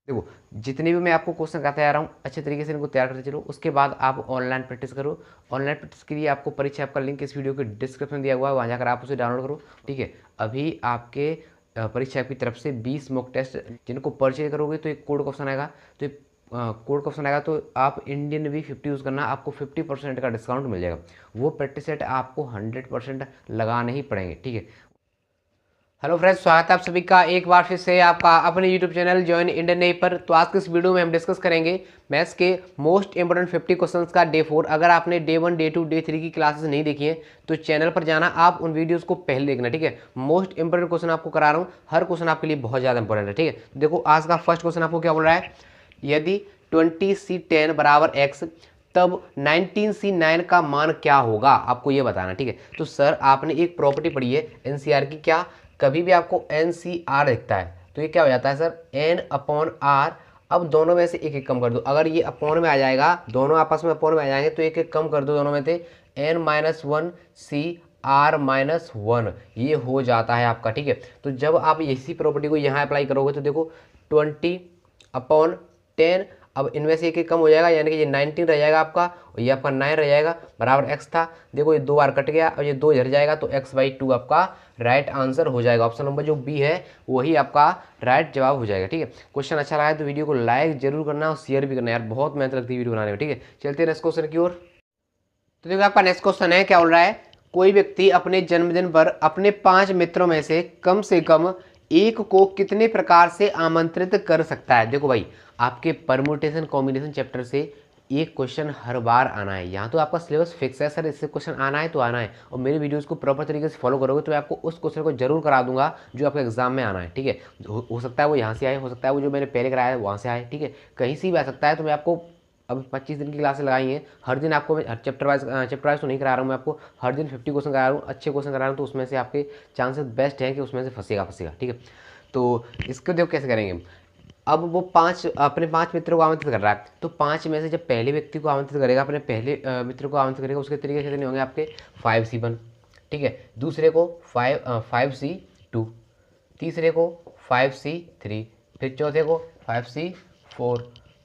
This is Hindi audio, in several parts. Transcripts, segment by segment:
देखो, जितने भी मैं आपको क्वेश्चन कराते आ रहा हूँ अच्छे तरीके से इनको तैयार करते चलो, उसके बाद आप ऑनलाइन प्रैक्टिस करो। ऑनलाइन प्रैक्टिस के लिए आपको परीक्षा ऐप का लिंक इस वीडियो के डिस्क्रिप्शन में दिया हुआ है, वहाँ जाकर आप उसे डाउनलोड करो। ठीक है, अभी आपके परीक्षा ऐप की तरफ से 20 मॉक टेस्ट जिनको परचेज करोगे तो एक कोड का ऑप्शन आएगा, तो एक कोड का ऑप्शन आएगा, तो आप इंडियन भी 50 यूज़ करना, आपको 50% का डिस्काउंट मिल जाएगा। वो प्रैक्टिस सेट आपको 100% लगाने ही पड़ेंगे। ठीक है, हेलो फ्रेंड्स, स्वागत है आप सभी का एक बार फिर से आपका अपने YouTube channel join Indian day पर। तो आज के इस वीडियो में हम डिस्कस करेंगे मैथ्स के मोस्ट इंपोर्टेंट 50 क्वेश्चंस का डे 4। अगर आपने डे 1, डे 2, डे 3 की क्लासेस नहीं देखी हैं तो चैनल पर जाना, आप उन वीडियोस को पहले देखना। ठीक है, मोस्ट इंपोर्टेंट क्वेश्चन आपको करा रहा हूँ, हर क्वेश्चन आपके लिए बहुत ज़्यादा इंपॉर्टेंट है। ठीक है, देखो आज का फर्स्ट क्वेश्चन आपको क्या बोल रहा है, यदि 20C10 बराबर x तब 19C9 का मान क्या होगा, आपको ये बताना। ठीक है, तो सर आपने एक प्रॉपर्टी पढ़ी है एनसीआर की, क्या कभी भी आपको एनसीआर दिखता है तो ये क्या हो जाता है सर, n/r। अब दोनों में से एक एक कम कर दो, अगर ये अपॉन में आ जाएगा, दोनों आपस में अपॉन में आ जाएंगे तो एक एक कम कर दो दोनों में से, n-1 ये हो जाता है आपका। ठीक है, तो जब आप इसी प्रॉपर्टी को यहाँ अप्लाई करोगे तो देखो 20/10, अब इनमें से एक एक कम हो जाएगा, यानी कि ये 19 रह जाएगा आपका और ये आपका 9 रह जाएगा, बराबर x था। देखो ये 2 बार कट गया और ये 2 झड़ जाएगा तो x/2 आपका राइट आंसर हो जाएगा। ऑप्शन नंबर जो बी है वही आपका राइट जवाब हो जाएगा। ठीक है, क्वेश्चन अच्छा लगा है तो वीडियो को लाइक जरूर करना और शेयर भी करना यार, बहुत मेहनत लगती है वीडियो बनाने में। ठीक है, चलते हैं नेक्स्ट क्वेश्चन की ओर। तो देखो आपका नेक्स्ट क्वेश्चन है, क्या बोल रहा है, कोई व्यक्ति अपने जन्मदिन पर अपने 5 मित्रों में से कम एक को कितने प्रकार से आमंत्रित कर सकता है। देखो भाई, आपके परमुटेशन कॉम्बिनेशन चैप्टर से एक क्वेश्चन हर बार आना है, यहाँ तो आपका सिलेबस फिक्स है सर, इससे क्वेश्चन आना है तो आना है, और मेरी वीडियोस को प्रॉपर तरीके से फॉलो करोगे तो मैं आपको उस क्वेश्चन को जरूर करा दूंगा जो आपके एग्जाम में आना है। ठीक है, हो सकता है वो यहाँ से आए, हो सकता है वो जो मैंने पहले कराया है वहाँ से आए। ठीक है, कहीं से भी आ सकता है, तो मैं आपको अब 25 दिन की क्लासेस लगाई हैं, हर दिन आपको मैं चैप्टर वाइज तो नहीं करा रहा हूँ, मैं आपको हर दिन 50 क्वेश्चन करा रहा हूँ, अच्छे क्वेश्चन करा रहा हूँ, तो उसमें से आपके चांसेस बेस्ट है कि उसमें से फंसेगा। ठीक है, तो इसको देखो कैसे करेंगे। अब वो अपने 5 मित्रों को आमंत्रित कर रहा है, तो 5 में से जब पहले व्यक्ति को आमंत्रित करेगा, अपने पहले मित्र को आमंत्रित करेगा, उसके तरीके कितने होंगे आपके 5C1। ठीक है, दूसरे को 5C2, तीसरे को 5C3, फिर चौथे को 5C4,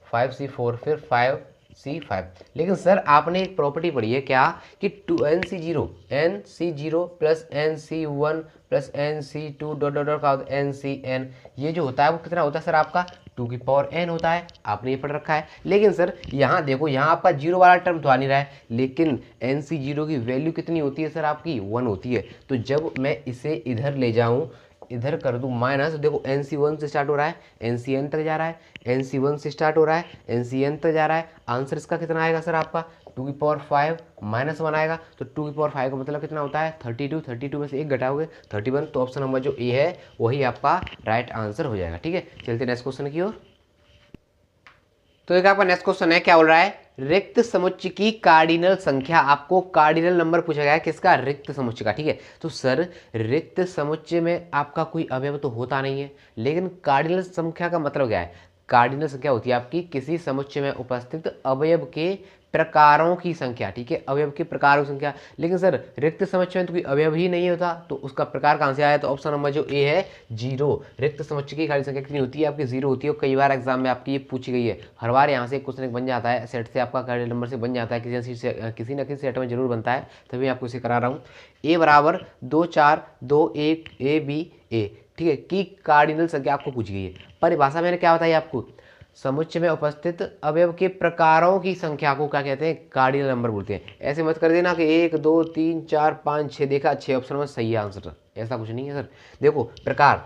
5C4, फिर 5C5। लेकिन सर आपने एक प्रॉपर्टी पढ़ी है क्या कि NC0 plus NC1 plus NC2 dot dot dot का NCN, ये जो होता है वो कितना होता है सर आपका 2n होता है, आपने ये पढ़ रखा है। लेकिन सर यहाँ देखो, यहाँ आपका जीरो वाला टर्म तो आ नहीं रहा है, लेकिन NC0 की वैल्यू कितनी होती है सर आपकी 1 होती है। तो जब मैं इसे इधर ले जाऊँ, इधर कर दूं माइनस, देखो NC1 से स्टार्ट हो रहा है NCN तक जा रहा है, NC1 से स्टार्ट हो रहा है NCN तक जा रहा है, आंसर इसका कितना आएगा सर आपका 2^5 -1 आएगा। तो 2^5 का मतलब कितना होता है 32, 32 में से एक घटाओगे 31, तो ऑप्शन नंबर जो ए है वही आपका राइट आंसर हो जाएगा। ठीक है, चलते नेक्स्ट क्वेश्चन की ओर। तो एक आपका नेक्स्ट क्वेश्चन है, क्या बोल रहा है, रिक्त समुच्चय की कार्डिनल संख्या, आपको कार्डिनल नंबर पूछा गया है किसका, रिक्त समुच्चय का। ठीक है, तो सर रिक्त समुच्चय में आपका कोई अवयव तो होता नहीं है, लेकिन कार्डिनल संख्या का मतलब क्या है, कार्डिनल संख्या होती है आपकी किसी समुच्चय में उपस्थित अवयव के प्रकारों की संख्या। ठीक है, अवयव के प्रकारों की संख्या, लेकिन सर रिक्त समुच्चय में तो कोई अवयव ही नहीं होता, तो उसका प्रकार कहाँ से आया, तो ऑप्शन नंबर जो ए है 0। रिक्त समुच्चय की खाली संख्या कितनी होती है आपकी 0 होती है, और कई बार एग्जाम में आपकी ये पूछी गई है, हर बार यहाँ से क्वेश्चन बन जाता है, सेट से आपका कार्डिनल नंबर से बन जाता है, किसी न किसी सेट में जरूर बनता है, तभी आपको इसे करा रहा हूँ। ए बराबर 2 4 2 1 AB A, ठीक है, की कार्डिनल संख्या आपको पूछी गई है। परिभाषा मैंने क्या बताई आपको, समुच्चय में उपस्थित अवयव के प्रकारों की संख्या को क्या कहते हैं, कार्डिनल नंबर बोलते हैं। ऐसे मत कर देना कि 1 2 3 4 5 6, देखा 6 ऑप्शन में सही आंसर, ऐसा कुछ नहीं है सर। देखो प्रकार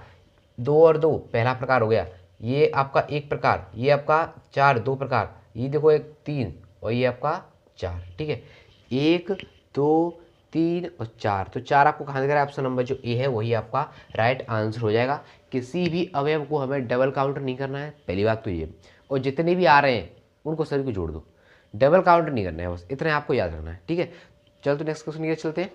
2 और 2 पहला प्रकार हो गया, ये आपका एक प्रकार, ये आपका 4 दो प्रकार, ये देखो एक 3 और ये आपका 4। ठीक है, 1 2 3 और 4, तो 4 आपको कहाँ दिख रहा है, ऑप्शन नंबर जो ए है वही आपका राइट आंसर हो जाएगा। किसी भी अवयव को हमें डबल काउंट नहीं करना है, पहली बात तो ये, और जितने भी आ रहे हैं उनको सभी को जोड़ दो, डबल काउंट नहीं करना है, बस इतना आपको याद रखना है। ठीक है, चलो तो नेक्स्ट क्वेश्चन ये चलते हैं।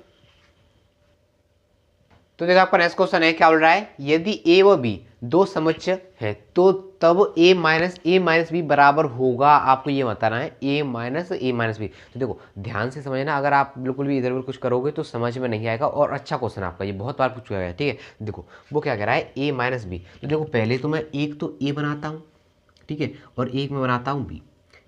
तो देखो आपका नेक्स्ट क्वेश्चन है, क्या बोल रहा है, यदि ए व बी दो समुच्चय है तो तब ए माइनस बी बराबर होगा, आपको ये बताना है ए माइनस बी। तो देखो ध्यान से समझना, अगर आप बिल्कुल भी इधर उधर कुछ करोगे तो समझ में नहीं आएगा, और अच्छा क्वेश्चन आपका ये बहुत बार पूछा गया है। ठीक है, देखो वो क्या कह रहा है ए माइनस बी, तो देखो पहले तो मैं एक तो ए बनाता हूँ, ठीक है, और एक मैं बनाता हूँ बी।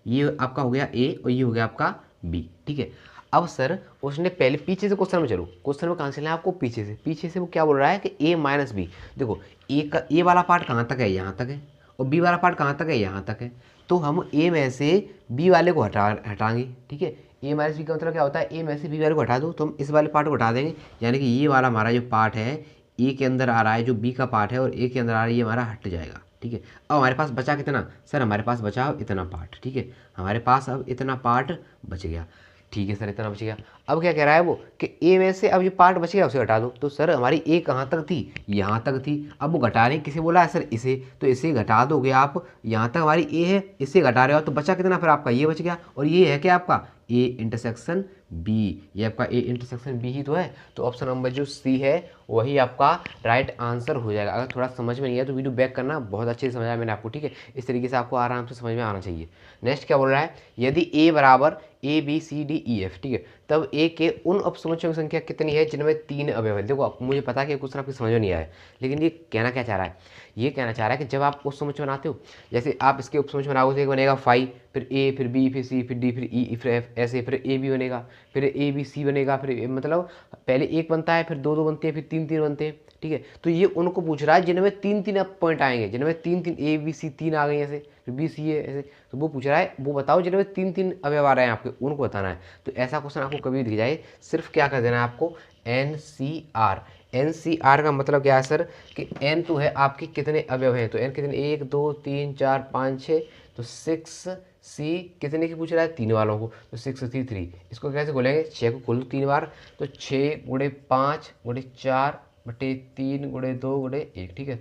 ये आपका हो गया ए और ये हो गया आपका बी, ठीक है। अब सर उसने पहले पीछे से क्वेश्चन में, चलो क्वेश्चन में कहाँ से लेना है आपको, पीछे से वो क्या बोल रहा है कि ए माइनस बी। देखो ए का ए वाला पार्ट कहाँ तक है, यहाँ तक है, और बी वाला पार्ट कहाँ तक है, यहाँ तक है। तो हम ए में से बी वाले को हटाएंगे, ठीक है। ए माइनस बी का मतलब क्या होता है, ए में से बी वाले को हटा दो तो हम इस वाले पार्ट को हटा देंगे, यानी कि ये वाला हमारा जो पार्ट है ए के अंदर आ रहा है, जो बी का पार्ट है और ए के अंदर आ रहा है, ये हमारा हट जाएगा, ठीक है। अब हमारे पास बचा कितना सर, हमारे पास बचा अब इतना पार्ट, ठीक है, हमारे पास अब इतना पार्ट बच गया, ठीक है सर, इतना बच गया। अब क्या कह रहा है वो कि ए में से अब ये पार्ट बच गया उसे हटा दो। तो सर हमारी ए कहाँ तक थी, यहाँ तक थी। अब वो घटा रहे हैं, किसे बोला है सर, इसे, तो इसे घटा दोगे आप, यहाँ तक हमारी ए है, इससे घटा रहे हो तो बचा कितना फिर आपका, ये बच गया। और ये है क्या आपका ए इंटरसेक्शन बी, ये आपका ए इंटरसेक्शन बी ही तो है। तो ऑप्शन नंबर जो सी है वही आपका राइट आंसर हो जाएगा। अगर थोड़ा समझ में नहीं है तो वीडियो बैक करना, बहुत अच्छे से समझाया मैंने आपको, ठीक है। इस तरीके से आपको आराम से समझ में आना चाहिए। नेक्स्ट क्या बोल रहा है, यदि ए बराबर A B C D E F, ठीक है, तब ए के उन उपसमुच्चयों की संख्या कितनी है जिनमें 3 अवयव है। देखो मुझे पता है कि क्वेश्चन आपकी समझ में नहीं आया, लेकिन ये कहना क्या चाह रहा है, ये कहना चाह रहा है कि जब आप उपसमुच्चय बनाते हो, जैसे आप इसके उपसमुच्चय बनाओगे तो एक बनेगा 5, फिर ए, फिर बी, फिर सी, फिर डी, फिर ई, फिर एफ, ऐसे फिर ए बी बनेगा, फिर ए बी सी बनेगा, फिर मतलब पहले एक बनता है, फिर दो दो बनते हैं, फिर तीन तीन बनते हैं, ठीक है। तो ये उनको पूछ रहा है जिनमें 3-3 पॉइंट आएंगे, जिनमें 3-3 ए बी सी 3 आ गए ऐसे, फिर बी सी है ऐसे, तो वो पूछ रहा है वो बताओ जिनमें 3-3 अवयव आ रहे हैं आपके, उनको बताना है। तो ऐसा क्वेश्चन आपको कभी दिख जाए, सिर्फ क्या कर देना है आपको, NCR। NCR का मतलब क्या है सर कि N तो है आपके कितने अवयव हैं, तो N कितने, 1 2 3 4 5 6, तो 6 सी कितने की पूछ रहा है, 3 वालों को, तो 6 3 3। इसको कैसे खोलेंगे, 6 को खोल दो 3 बार, तो 6 × 5 × 4 बटे 3 × 2 × 1, ठीक है।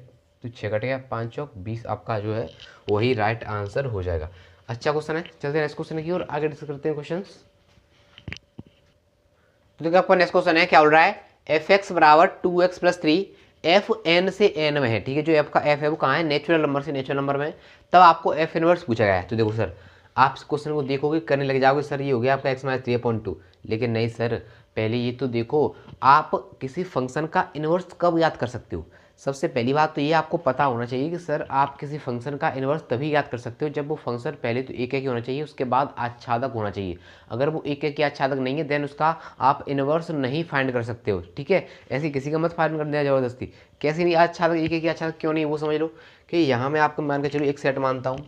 तो 6 कट गया, 5 चौक 20 आपका जो है वही राइट आंसर हो जाएगा। अच्छा क्वेश्चन है, चलते हैं नेक्स्ट क्वेश्चन की और आगे डिस्कस करते हैं क्वेश्चन। तो देखो आपका नेक्स्ट क्वेश्चन है, क्या बोल रहा है, एफ एक्स बराबर 2x + 3 एफ एन से एन में है, ठीक है। जो एफ का एफ है वो कहाँ है, नेचुरल नंबर से नेचुरल नंबर में, तब आपको एफ इनवर्स पूछा गया है। तो देखो सर आप इस क्वेश्चन को देखोगे करने लग जाओगे, सर ये हो गया आपका x - 3/2, लेकिन नहीं सर, पहले ये तो देखो आप किसी फंक्शन का इनवर्स कब याद कर सकते हो। सबसे पहली बात तो ये आपको पता होना चाहिए कि सर आप किसी फंक्शन का इनवर्स तभी याद कर सकते हो जब वो फंक्शन पहले तो एक ही होना चाहिए, उसके बाद आच्छादक होना चाहिए। अगर वो एक ही आच्छादक नहीं है देन उसका आप इनवर्स नहीं फाइंड कर सकते हो, ठीक है। ऐसे किसी का मत फाइंड कर देना ज़बरदस्ती, कैसे नहीं आच्छादक, एक ही आच्छादक क्यों नहीं वो समझ लो। कि यहाँ मैं आपको मान के चलो एक सेट मानता हूँ,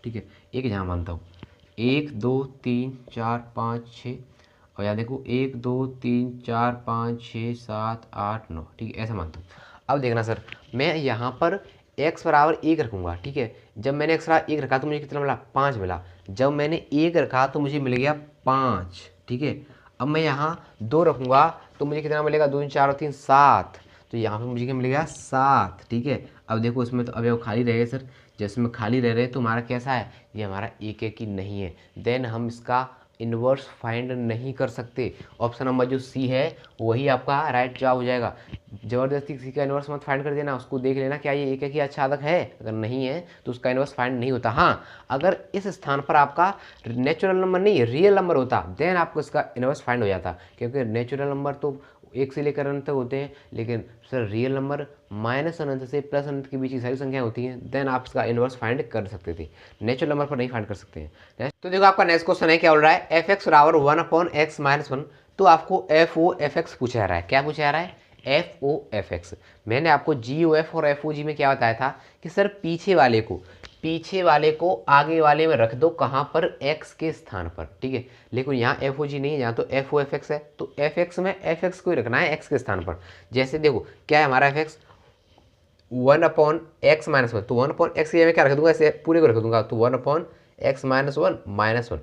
ठीक है, एक यहाँ मानता हूँ 1 2 3 4 5 6, और यहाँ देखो 1 2 3 4 5 6 7 8 9, ठीक है, ऐसा मानता हूँ। अब देखना सर मैं यहाँ पर x बराबर 1 रखूँगा, ठीक है। जब मैंने x बराबर 1 रखा तो मुझे कितना मिला, 5 मिला। जब मैंने 1 रखा तो मुझे मिल गया 5, ठीक है। अब मैं यहाँ 2 रखूँगा तो मुझे कितना मिलेगा, 2 4 और 3 7, तो यहाँ पे मुझे क्या मिल गया 7, ठीक है। अब देखो इसमें तो अवयव खाली रह गए सर, जिसमें खाली रह रहे तो हमारा कैसा है, ये हमारा एक ही नहीं है, देन हम इसका इन्वर्स फाइंड नहीं कर सकते। ऑप्शन नंबर जो सी है वही आपका राइट जवाब हो जाएगा। ज़बरदस्ती किसी का इन्वर्स मत फाइंड कर देना, उसको देख लेना क्या ये एक ही आच्छादक है, अगर नहीं है तो उसका इन्वर्स फाइंड नहीं होता। हाँ अगर इस स्थान पर आपका नेचुरल नंबर नहीं रियल नंबर होता देन आपको इसका इन्वर्स फाइंड हो जाता, क्योंकि नेचुरल नंबर तो 1 से लेकर अनंत तक होते हैं, लेकिन सर रियल नंबर माइनस अनंत से प्लस अनंत के बीच की सारी संख्याएं होती हैं, देन आप इसका इन्वर्स फाइंड कर सकते थे, नेचुरल नंबर पर नहीं फाइंड कर सकते हैं। नेक्स्ट तो देखो आपका नेक्स्ट क्वेश्चन है, क्या बोल रहा है, एफ एक्स बराबर 1/x - 1, तो आपको एफ ओ एफ एक्स पूछा जा रहा है। क्या पूछा जा रहा है, एफ ओ एफ एक्स। मैंने आपको जी ओ एफ और एफ ओ जी में क्या बताया था कि सर पीछे वाले को आगे वाले में रख दो, कहाँ पर, x के स्थान पर, ठीक है। लेकिन यहाँ एफ ओ जी नहीं है, यहाँ तो एफ ओ एफ एक्स है, तो एफ एक्स में एफ एक्स को ही रखना है x के स्थान पर। जैसे देखो क्या है हमारा एफ एक्स 1/x - 1, तो 1/x ये मैं क्या रख दूंगा, ऐसे पूरे को रख दूंगा, तो 1/x - 1 -1।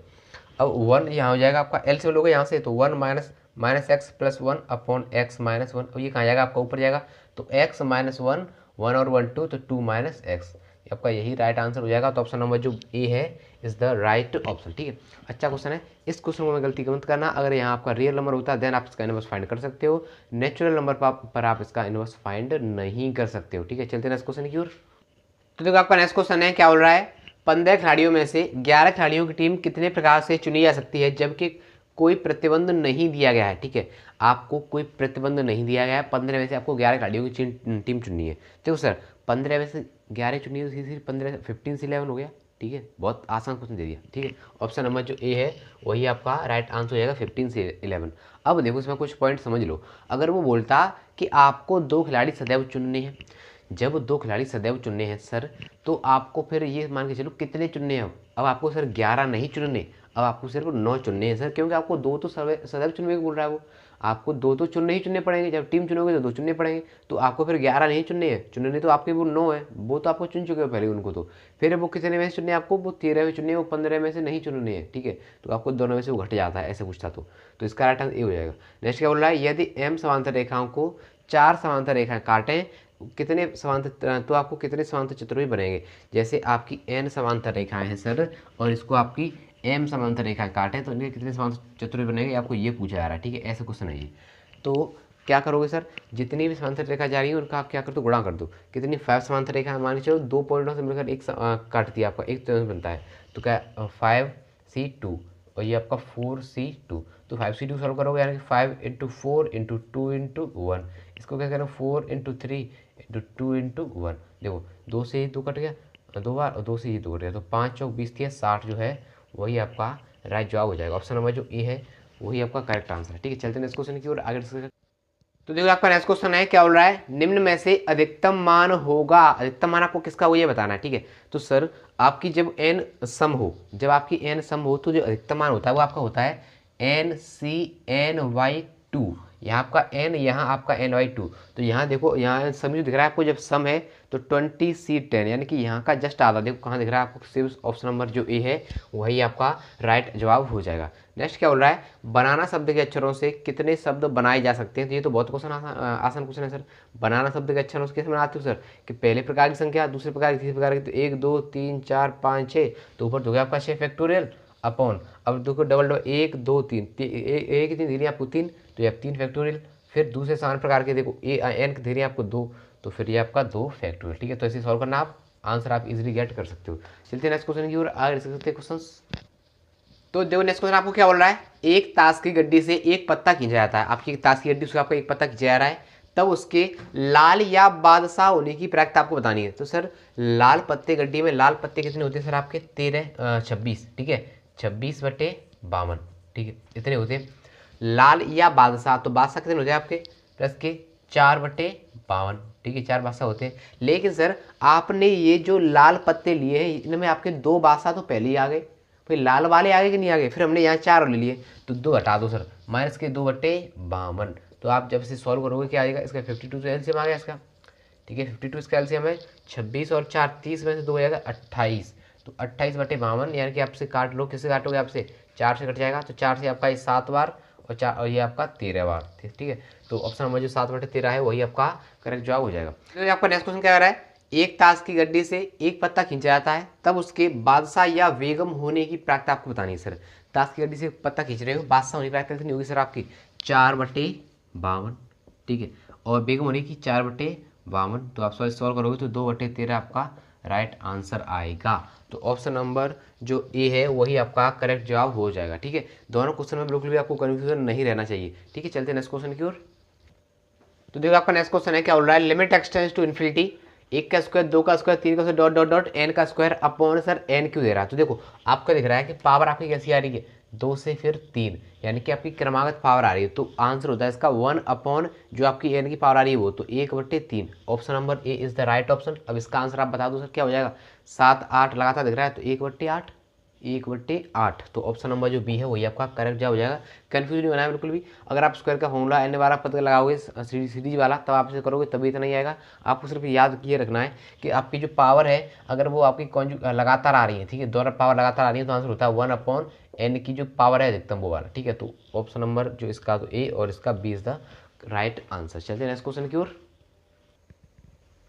अब 1 यहाँ हो जाएगा आपका एल से लोगे यहाँ से, तो 1 - x + 1/x - 1, अब ये कहाँ जाएगा आपका ऊपर जाएगा, तो x - 1 1 और 1 2, तो 2 - x, आपका यही राइट आंसर हो जाएगा। तो ऑप्शन नंबर जो ए है इज द राइट ऑप्शन, ठीक है। अच्छा क्वेश्चन है, इस क्वेश्चन को मैं गलती मत करना, अगर यहाँ आपका रियल नंबर होता है देन आप इसका इनवर्स फाइंड कर सकते हो, नेचुरल नंबर पर आप इसका इनवर्स फाइंड नहीं कर सकते हो, ठीक है। चलते हैं नेक्स्ट क्वेश्चन की ओर। तो देखो आपका नेक्स्ट क्वेश्चन है, क्या बोल रहा है, 15 खिलाड़ियों में से 11 खिलाड़ियों की टीम कितने प्रकार से चुनी जा सकती है जबकि कोई प्रतिबंध नहीं दिया गया है, ठीक है। आपको कोई प्रतिबंध नहीं दिया गया है, 15 में से आपको 11 खिलाड़ियों की टीम चुननी है। देखो सर 15 में से 11 चुनी है तो सीधे 15 15 से 11 हो गया। ठीक है, बहुत आसान क्वेश्चन दे दिया। ठीक है, ऑप्शन नंबर जो ए है वही आपका राइट आंसर हो जाएगा 15 से 11। अब देखो इसमें कुछ पॉइंट समझ लो। अगर वो बोलता कि आपको 2 खिलाड़ी सदैव चुनने हैं, जब 2 खिलाड़ी सदैव चुनने हैं सर, तो आपको फिर ये मान के चलो कितने चुनने हैं। अब आपको सर 11 नहीं चुनने, अब आपको सिर्फ 9 चुनने हैं सर, क्योंकि आपको 2 तो सदैव चुनने को बोल रहा है वो। आपको 2 तो चुनने ही चुनने पड़ेंगे, जब टीम चुनोगे तो 2 चुनने पड़ेंगे। तो आपको फिर 11 नहीं चुनने हैं, चुनने तो आपके वो 9 है, वो तो आपको चुन चुके हो पहले उनको। तो फिर वो कितने में से चुनने आपको, वो 13 में चुनने, वो 15 में से नहीं चुनने हैं। ठीक है, तो आपको दोनों में से वो घट जाता है, ऐसे पूछता तो इसका राइट आंसर ए हो जाएगा। नेक्स्ट क्या बोल रहा है, यदि एम समांतर रेखाओं को 4 समांतर रेखाएं काटें कितने समांतर, तो आपको कितने समांतर चतुर्भुज बनेंगे। जैसे आपकी n समांतर रेखाएं हैं सर, और इसको आपकी m समांतर रेखाएं काटें तो इनके कितने समांतर चतुर्भुज बनेंगे, आपको ये पूछा जा रहा है। ठीक है, ऐसा क्वेश्चन है ये। तो क्या करोगे सर, जितनी भी समांतर रेखा जा रही है उनका आप क्या कर दो, गुणा कर दो। कितनी 5 समांतर रेखा मान के चलो, 2 पॉइंटों से मिलकर एक काटती है, आपका एक चतुर्भुज बनता है। तो क्या 5C2 और ये आपका 4C2। तो 5C2 सॉल्व करोगे यानी कि 5 × 4 × 2 × 1। इसको क्या करें 4 × 3 × 2 × 1। देखो 2 से ही 2 कट गया 2 बार, और 2 से ही 2 कट गया, तो 5 चौक 20 थी 60 जो है वही आपका राइट जवाब हो जाएगा। ऑप्शन नंबर जो ए है वही आपका करेक्ट आंसर है। ठीक है, चलते हैं नेक्स्ट क्वेश्चन की ओर आगे डिस्कस। तो देखो आपका नेक्स्ट क्वेश्चन है, क्या बोल रहा है, निम्न में से अधिकतम मान होगा। अधिकतम मान आपको किसका हो ये बताना है। ठीक है, तो सर आपकी जब n सम हो, जब आपकी n सम हो तो जो अधिकतम मान होता है वो आपका होता है NCNY2। यहाँ आपका n, यहाँ आपका NY2। तो यहाँ देखो, यहाँ सम जो दिख रहा है आपको, जब सम है तो 20C10 यानी कि यहाँ का जस्ट आधा। देखो कहाँ दिख रहा है आपको, सिर्फ ऑप्शन नंबर जो ए है वही आपका राइट जवाब हो जाएगा। नेक्स्ट क्या बोल रहा है, बनाना शब्द के अक्षरों से कितने शब्द बनाए जा सकते हैं। तो ये तो बहुत क्वेश्चन आसान क्वेश्चन है सर। बनाना शब्द के अक्षरों से कैसे बनाते हो सर, कि पहले प्रकार की संख्या, दूसरे प्रकार की, तीसरे प्रकार की, तो 1 2 3 4 5 6, तो ऊपर तो गया आपका 6 फैक्टोरियल अपॉन, अब देखो डबल डबल 1 2 3, एक ही 3 धीरे आपको 3, तो ये आप 3 फैक्टोरियल। फिर दूसरे समान प्रकार के देखो n धीरे आपको 2, तो फिर ये आपका 2 फैक्टोरियल। ठीक है, तो ऐसे सॉल्व करना, आप आंसर आप इजीली गेट कर सकते हो। चलते हैं नेक्स्ट क्वेश्चन की ओर आगे डिस्कस करते हैं क्वेश्चन। तो देखो नेक्स्ट क्वेश्चन आपको क्या बोल रहा है, एक ताश की गड्डी से एक पत्ता खींचा जाता है। आपकी ताश की गड्डी से आपका एक पत्ता खींचा जा रहा है, तब उसके लाल या बादशाह होने की प्रक्रिया आपको बतानी है। तो सर लाल पत्ते, गड्डी में लाल पत्ते कितने होते हैं सर आपके 26। ठीक है, 26/52। ठीक है, इतने होते हैं लाल या बादशाह। तो बादशाह कितने होते हैं आपके, प्लस के 4/52। ठीक है, 4 बादशाह होते हैं। लेकिन सर आपने ये जो लाल पत्ते लिए हैं इनमें आपके 2 बादशाह तो पहले ही आ गए, फिर लाल वाले आगे कि नहीं आगे, फिर हमने यहाँ 4 ले लिए, तो 2 हटा दो सर, माइनस के 2/52। तो आप जब से सॉल्व करोगे क्या आएगा, इसका 52 तो एलसीएम आ गया इसका। ठीक है, 52 इसका एलसीएम है 26 और 4 30 में से 2 हो जाएगा 28। तो 28/52 यानी कि आपसे काट लो, किससे काटोगे, आपसे 4 से कट जाएगा। तो 4 से आपका ये 7 बार और 4 और ये आपका 13 बार। ठीक है, तो ऑप्शन नंबर जो 7/13 है वही आपका करेक्ट जवाब हो जाएगा। तो आपका नेक्स्ट क्वेश्चन क्या कर रहा है, एक ताश की गड्डी से एक पत्ता खींचा जाता है, तब उसके बादशाह या बेगम होने की प्रक्रिया आपको बतानी है। सर ताश की गड्डी से पत्ता खींच रहे हो, बादशाह होने की प्रक्रिया कितनी होगी सर आपकी 4/52। ठीक है, और बेगम होने की 4/52। तो आप सॉल्व करोगे तो 2/13 आपका राइट आंसर आएगा। तो ऑप्शन नंबर जो ए है वही आपका करेक्ट जवाब हो जाएगा। ठीक है, दोनों क्वेश्चन में बिल्कुल भी आपको कन्फ्यूजन नहीं रहना चाहिए। ठीक है, चलते हैं नेक्स्ट क्वेश्चन की ओर। तो देखो आपका नेक्स्ट क्वेश्चन है, क्या बोल रहा है, लिमिट एक्सटेंड्स टू इन्फिनिटी 1 का स्क्वायर 2 का स्क्वायर 3 का square dot dot dot n का स्क्वायर अपॉन सर n क्यों दे रहा है। तो देखो आपको दिख रहा है कि पावर आपकी कैसी आ रही है 2 से फिर 3, यानी कि आपकी क्रमागत पावर आ रही है। तो आंसर होता है इसका 1 अपॉन जो आपकी n की पावर आ रही है वो, तो 1/3। Option number A is the right option. अब इसका आंसर आप बता दो सर क्या हो जाएगा, 7 8 लगातार दिख रहा है, तो 1/8 1/8। तो ऑप्शन नंबर जो बी है वही आपका करेक्ट जवाब हो जाएगा। कंफ्यूज नहीं होना है बिल्कुल भी। अगर आप स्क्वायर का फॉर्मूला एन बार आप पता लगाओगे सीरीज वाला, तब आप इसे करोगे तभी इतना नहीं आएगा। आपको सिर्फ याद ये रखना है कि आपकी जो पावर है अगर वो आपकी लगातार आ रही है, ठीक है, दोनों पावर लगातार आ रही है, तो आंसर होता है 1/n की जो पावर है अधिकतम वो वाला। ठीक है, तो ऑप्शन नंबर जो इसका तो ए और इसका B is the right answer. चलते हैं नेक्स्ट क्वेश्चन की ओर।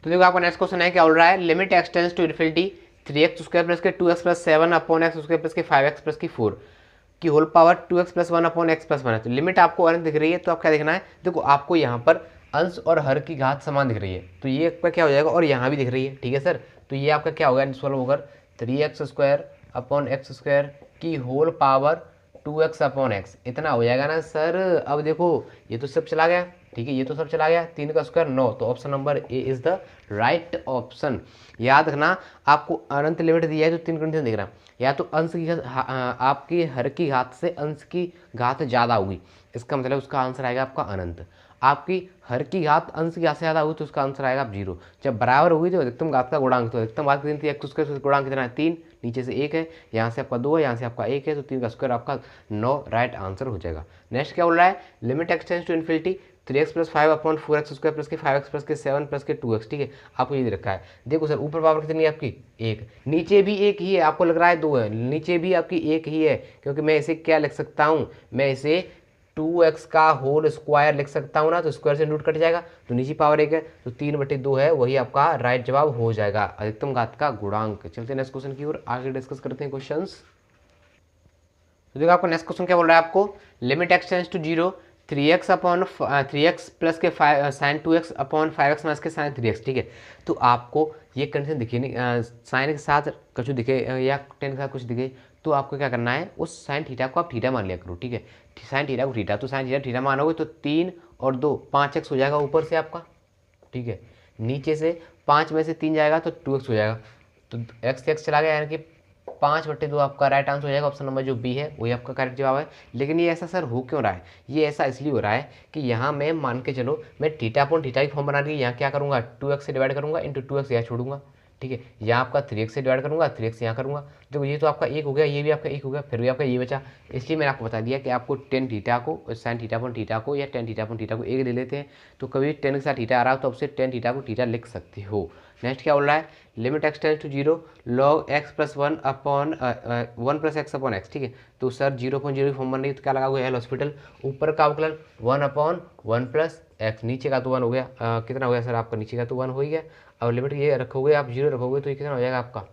तो देखो आपका नेक्स्ट क्वेश्चन है, क्या बोल रहा है, limit extends to infinity 3x square plus के 2x plus 7 upon x square plus के 5x प्लस की 4 की whole power 2x plus 1 upon x plus 1 है। तो लिमिट आपको अनंत दिख रही है, तो आप क्या देखना है, देखो आपको यहाँ पर अंश और हर की घात समान दिख रही है, तो ये आपका क्या हो जाएगा, और यहाँ भी दिख रही है। ठीक है सर, तो ये आपका क्या होगा, सॉल्व होकर 3x square upon x square की whole power 2x upon x, इतना हो जाएगा ना सर। अब देखो ये तो सब चला गया, ठीक है, ये तो सब चला गया, 3 का स्क्वायर 9, तो option number A is the right option. याद रखना, आपको अनंत लिमिट दिया है तो 3 कंडीशन दिख रहा है, या तो अंश की आपकी हर की घात से अंश की घात ज़्यादा होगी, इसका मतलब उसका आंसर आएगा आपका अनंत। आपकी हर की घात अंश की घात से ज़्यादा होगी तो उसका आंसर आएगा 0। जब बराबर होगी तो अधिकतम घात का गुणांक, तो अधिकतम घात कितनी थी, x स्क्वायर, गुणांक कितना है 3, नीचे से 1 है, यहाँ से आपका 2 है, यहाँ से आपका 1 है, तो 3 का स्क्वायर आपका 9 राइट आंसर हो जाएगा। नेक्स्ट क्या बोल रहा है, limit x tends to infinity 3x + 5 upon 4x square plus के 5x प्लस के 7 प्लस के 2x, ठीक है, आपको ये दे रखा है। देखो सर, ऊपर पावर कितनी है आपकी 1, नीचे भी 1 ही है, आपको लग रहा है 2 है, नीचे भी आपकी 1 ही है, क्योंकि मैं इसे क्या लिख सकता हूँ, मैं इसे 2x का होल स्क्वायर लिख सकता हूँ ना, तो स्क्वायर से रूट कट जाएगा, तो नीचे पावर 1 है, तो 3/2 है, वही आपका राइट जवाब हो जाएगा, अधिकतम घात का गुणांक। चलते हैं नेक्स्ट क्वेश्चन की ओर, आगे डिस्कस करते हैं क्वेश्चंस। तो देखो आपको नेक्स्ट क्वेश्चन क्या बोल रहा है, आपको limit x tends to 0 3x upon 3x plus के sine 2x upon 5x minus के साइन 3x, ठीक है। तो आपको ये कंडीशन दिखी नहीं, साइन के साथ कुछ दिखे या टेन के साथ कुछ दिखे, तो आपको क्या करना है, उस साइन थीटा को आप थीटा मान लिया करो, ठीक है, साइन थीटा को थीटा, तो साइन थीटा मानोगे तो 3 और 2 5x हो जाएगा ऊपर से आपका, ठीक है, नीचे से 5 में से 3 जाएगा तो 2x हो जाएगा, तो x चला गया, यानी कि 5/2 आपका राइट आंसर हो जाएगा, ऑप्शन नंबर जो बी है वही आपका करेक्ट जवाब है। लेकिन ये ऐसा सर हो क्यों रहा है, ये ऐसा इसलिए हो रहा है कि यहाँ मैं मान के चलो, मैं थीटा अपॉन थीटा की फॉर्म बना के यहाँ क्या करूँगा, 2x से डिवाइड करूँगा, इंटू 2x यहाँ छोड़ूंगा, ठीक है, यहाँ आपका 3x से डिवाइड करूँगा, 3x यहाँ करूँगा, देखो ये तो आपका 1 हो गया, ये भी आपका 1 हो गया, फिर भी आपका ये बचा, इसलिए मैंने आपको बता दिया कि आपको टेन थीटा को साइन थीटा अपॉन थीटा को या टेन थीटा अपॉन थीटा को 1 ले लेते हैं, तो कभी टेन के साथ थीटा आ रहा हो तो आपसे टेन थीटा को थीटा लिख सकते हो। नेक्स्ट क्या बोल रहा है, limit x tends to 0 log x + 1 upon 1 + x अपॉन x, ठीक है, तो सर 0.0 फॉर्म बन रही है, तो क्या लगाओगे एल हॉस्पिटल, ऊपर का अवकलन 1/1 + x, नीचे का तो 1 हो गया, कितना हो गया सर आपका, नीचे का तो 1 हो ही गया, अब लिमिट ये रखोगे आप 0 रखोगे तो ये कितना हो जाएगा आपका,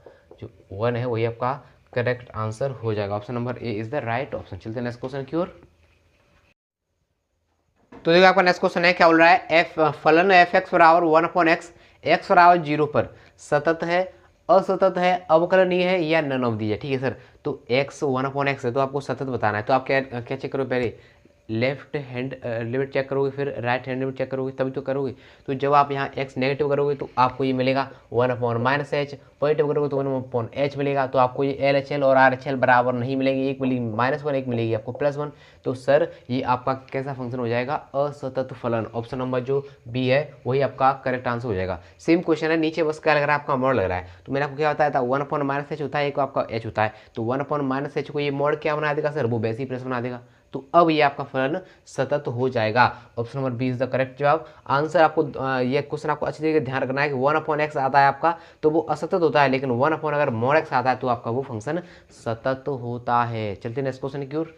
जो 1 है वही आपका करेक्ट आंसर हो जाएगा, option number A is the right option. चलते हैं नेक्स्ट क्वेश्चन की ओर। तो देखो आपका नेक्स्ट क्वेश्चन है, क्या बोल रहा है, फलन f(x) बराबर 1/x, x बराबर 0 पर सतत है, असतत है, अवकलनीय है या नन ऑफ दी है, ठीक है सर। तो x 1/x है तो आपको सतत बताना है, तो आप क्या चेक करो, पहले लेफ्ट हैंड लिमिट चेक करोगे, फिर राइट हैंड लिमिट चेक करोगे, तभी तो करोगे। तो जब आप यहाँ x नेगेटिव करोगे तो आपको ये मिलेगा 1/-h, पॉजिटिव करोगे तो 1/h मिलेगा, तो आपको ये LHL और RHL बराबर नहीं मिलेंगे, एक मिलेगी -1, एक मिलेगी आपको +1, तो सर ये आपका कैसा फंक्शन हो जाएगा, असतत फलन, ऑप्शन नंबर जो बी है वही आपका करेक्ट आंसर हो जाएगा। सेम क्वेश्चन है, नीचे बस क्या लग रहा है आपका मोड लग रहा है, तो मैंने आपको क्या बताया था 1/-h होता है, एक आपका h होता है, तो 1/-h को ये मोड क्या बना देगा सर, वो वैसे ही प्लस बना देगा, तो अब ये आपका फलन सतत हो जाएगा, option number B is the correct जवाब। आंसर आपको ये क्वेश्चन आपको अच्छी तरीके से ध्यान रखना है कि 1/x आता है आपका तो वो असतत होता है, लेकिन 1/ अगर मोड x आता है तो आपका वो फंक्शन सतत होता है। चलते हैं नेक्स्ट क्वेश्चन की ओर।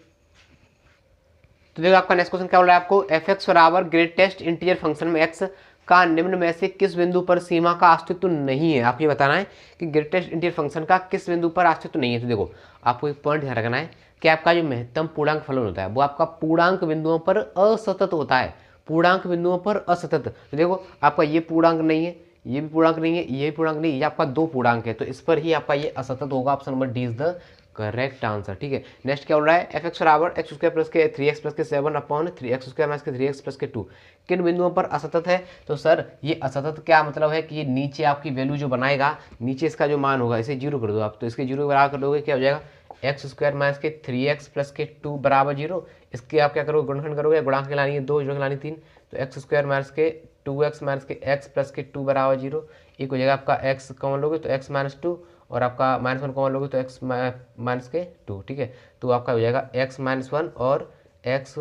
तो देखो आपका नेक्स्ट क्वेश्चन क्या बोल रहा है आपको, f(x) बराबर ग्रेटेस्ट इंटीजर फंक्शन में x का निम्न में से किस बिंदु पर सीमा का अस्तित्व नहीं है। आप ये बताना है कि ग्रेटेस्ट इंटीजर फंक्शन का किस बिंदु पर अस्तित्व नहीं है। तो देखो आपको एक पॉइंट ध्यान रखना है कि आपका जो महत्तम पूर्णांक फलन होता है वो आपका पूर्णांक बिंदुओं पर असतत होता है, पूर्णांक बिंदुओं पर असतत। तो देखो आपका ये पूर्णांक नहीं है, ये भी पूर्णांक नहीं है, ये भी पूर्णांक नहीं है, ये आपका दो पूर्णांक है, तो इस पर ही आपका ये असतत होगा, option number D is the correct answer. ठीक है, नेक्स्ट क्या बोल रहा है, f(x) बराबर x² प्लस के 3x प्लस के 7 अपॉन 3x² माइनस के 3x प्लस के 2 किन बिंदुओं पर असतत है। तो सर ये असतत क्या मतलब है कि ये नीचे आपकी वैल्यू जो बनाएगा, नीचे इसका जो मान होगा इसे 0 कर दो आप, तो इसके 0 बराबर कर दोगे क्या हो जाएगा, x² माइनस के 3x प्लस के 2 बराबर 0। इसके आप क्या करोगे, गुणनखंड करोगे, गुणांक की लानी है 2, जोड़ की लानी 3, तो x² माइनस के 2x माइनस के x प्लस के 2 बराबर 0, एक हो जाएगा आपका x कॉमन लोगे तो x माइनस 2 और आपका -1 कॉमन लोगे तो x माइनस के 2। ठीक है, तो आपका हो जाएगा x -1 और x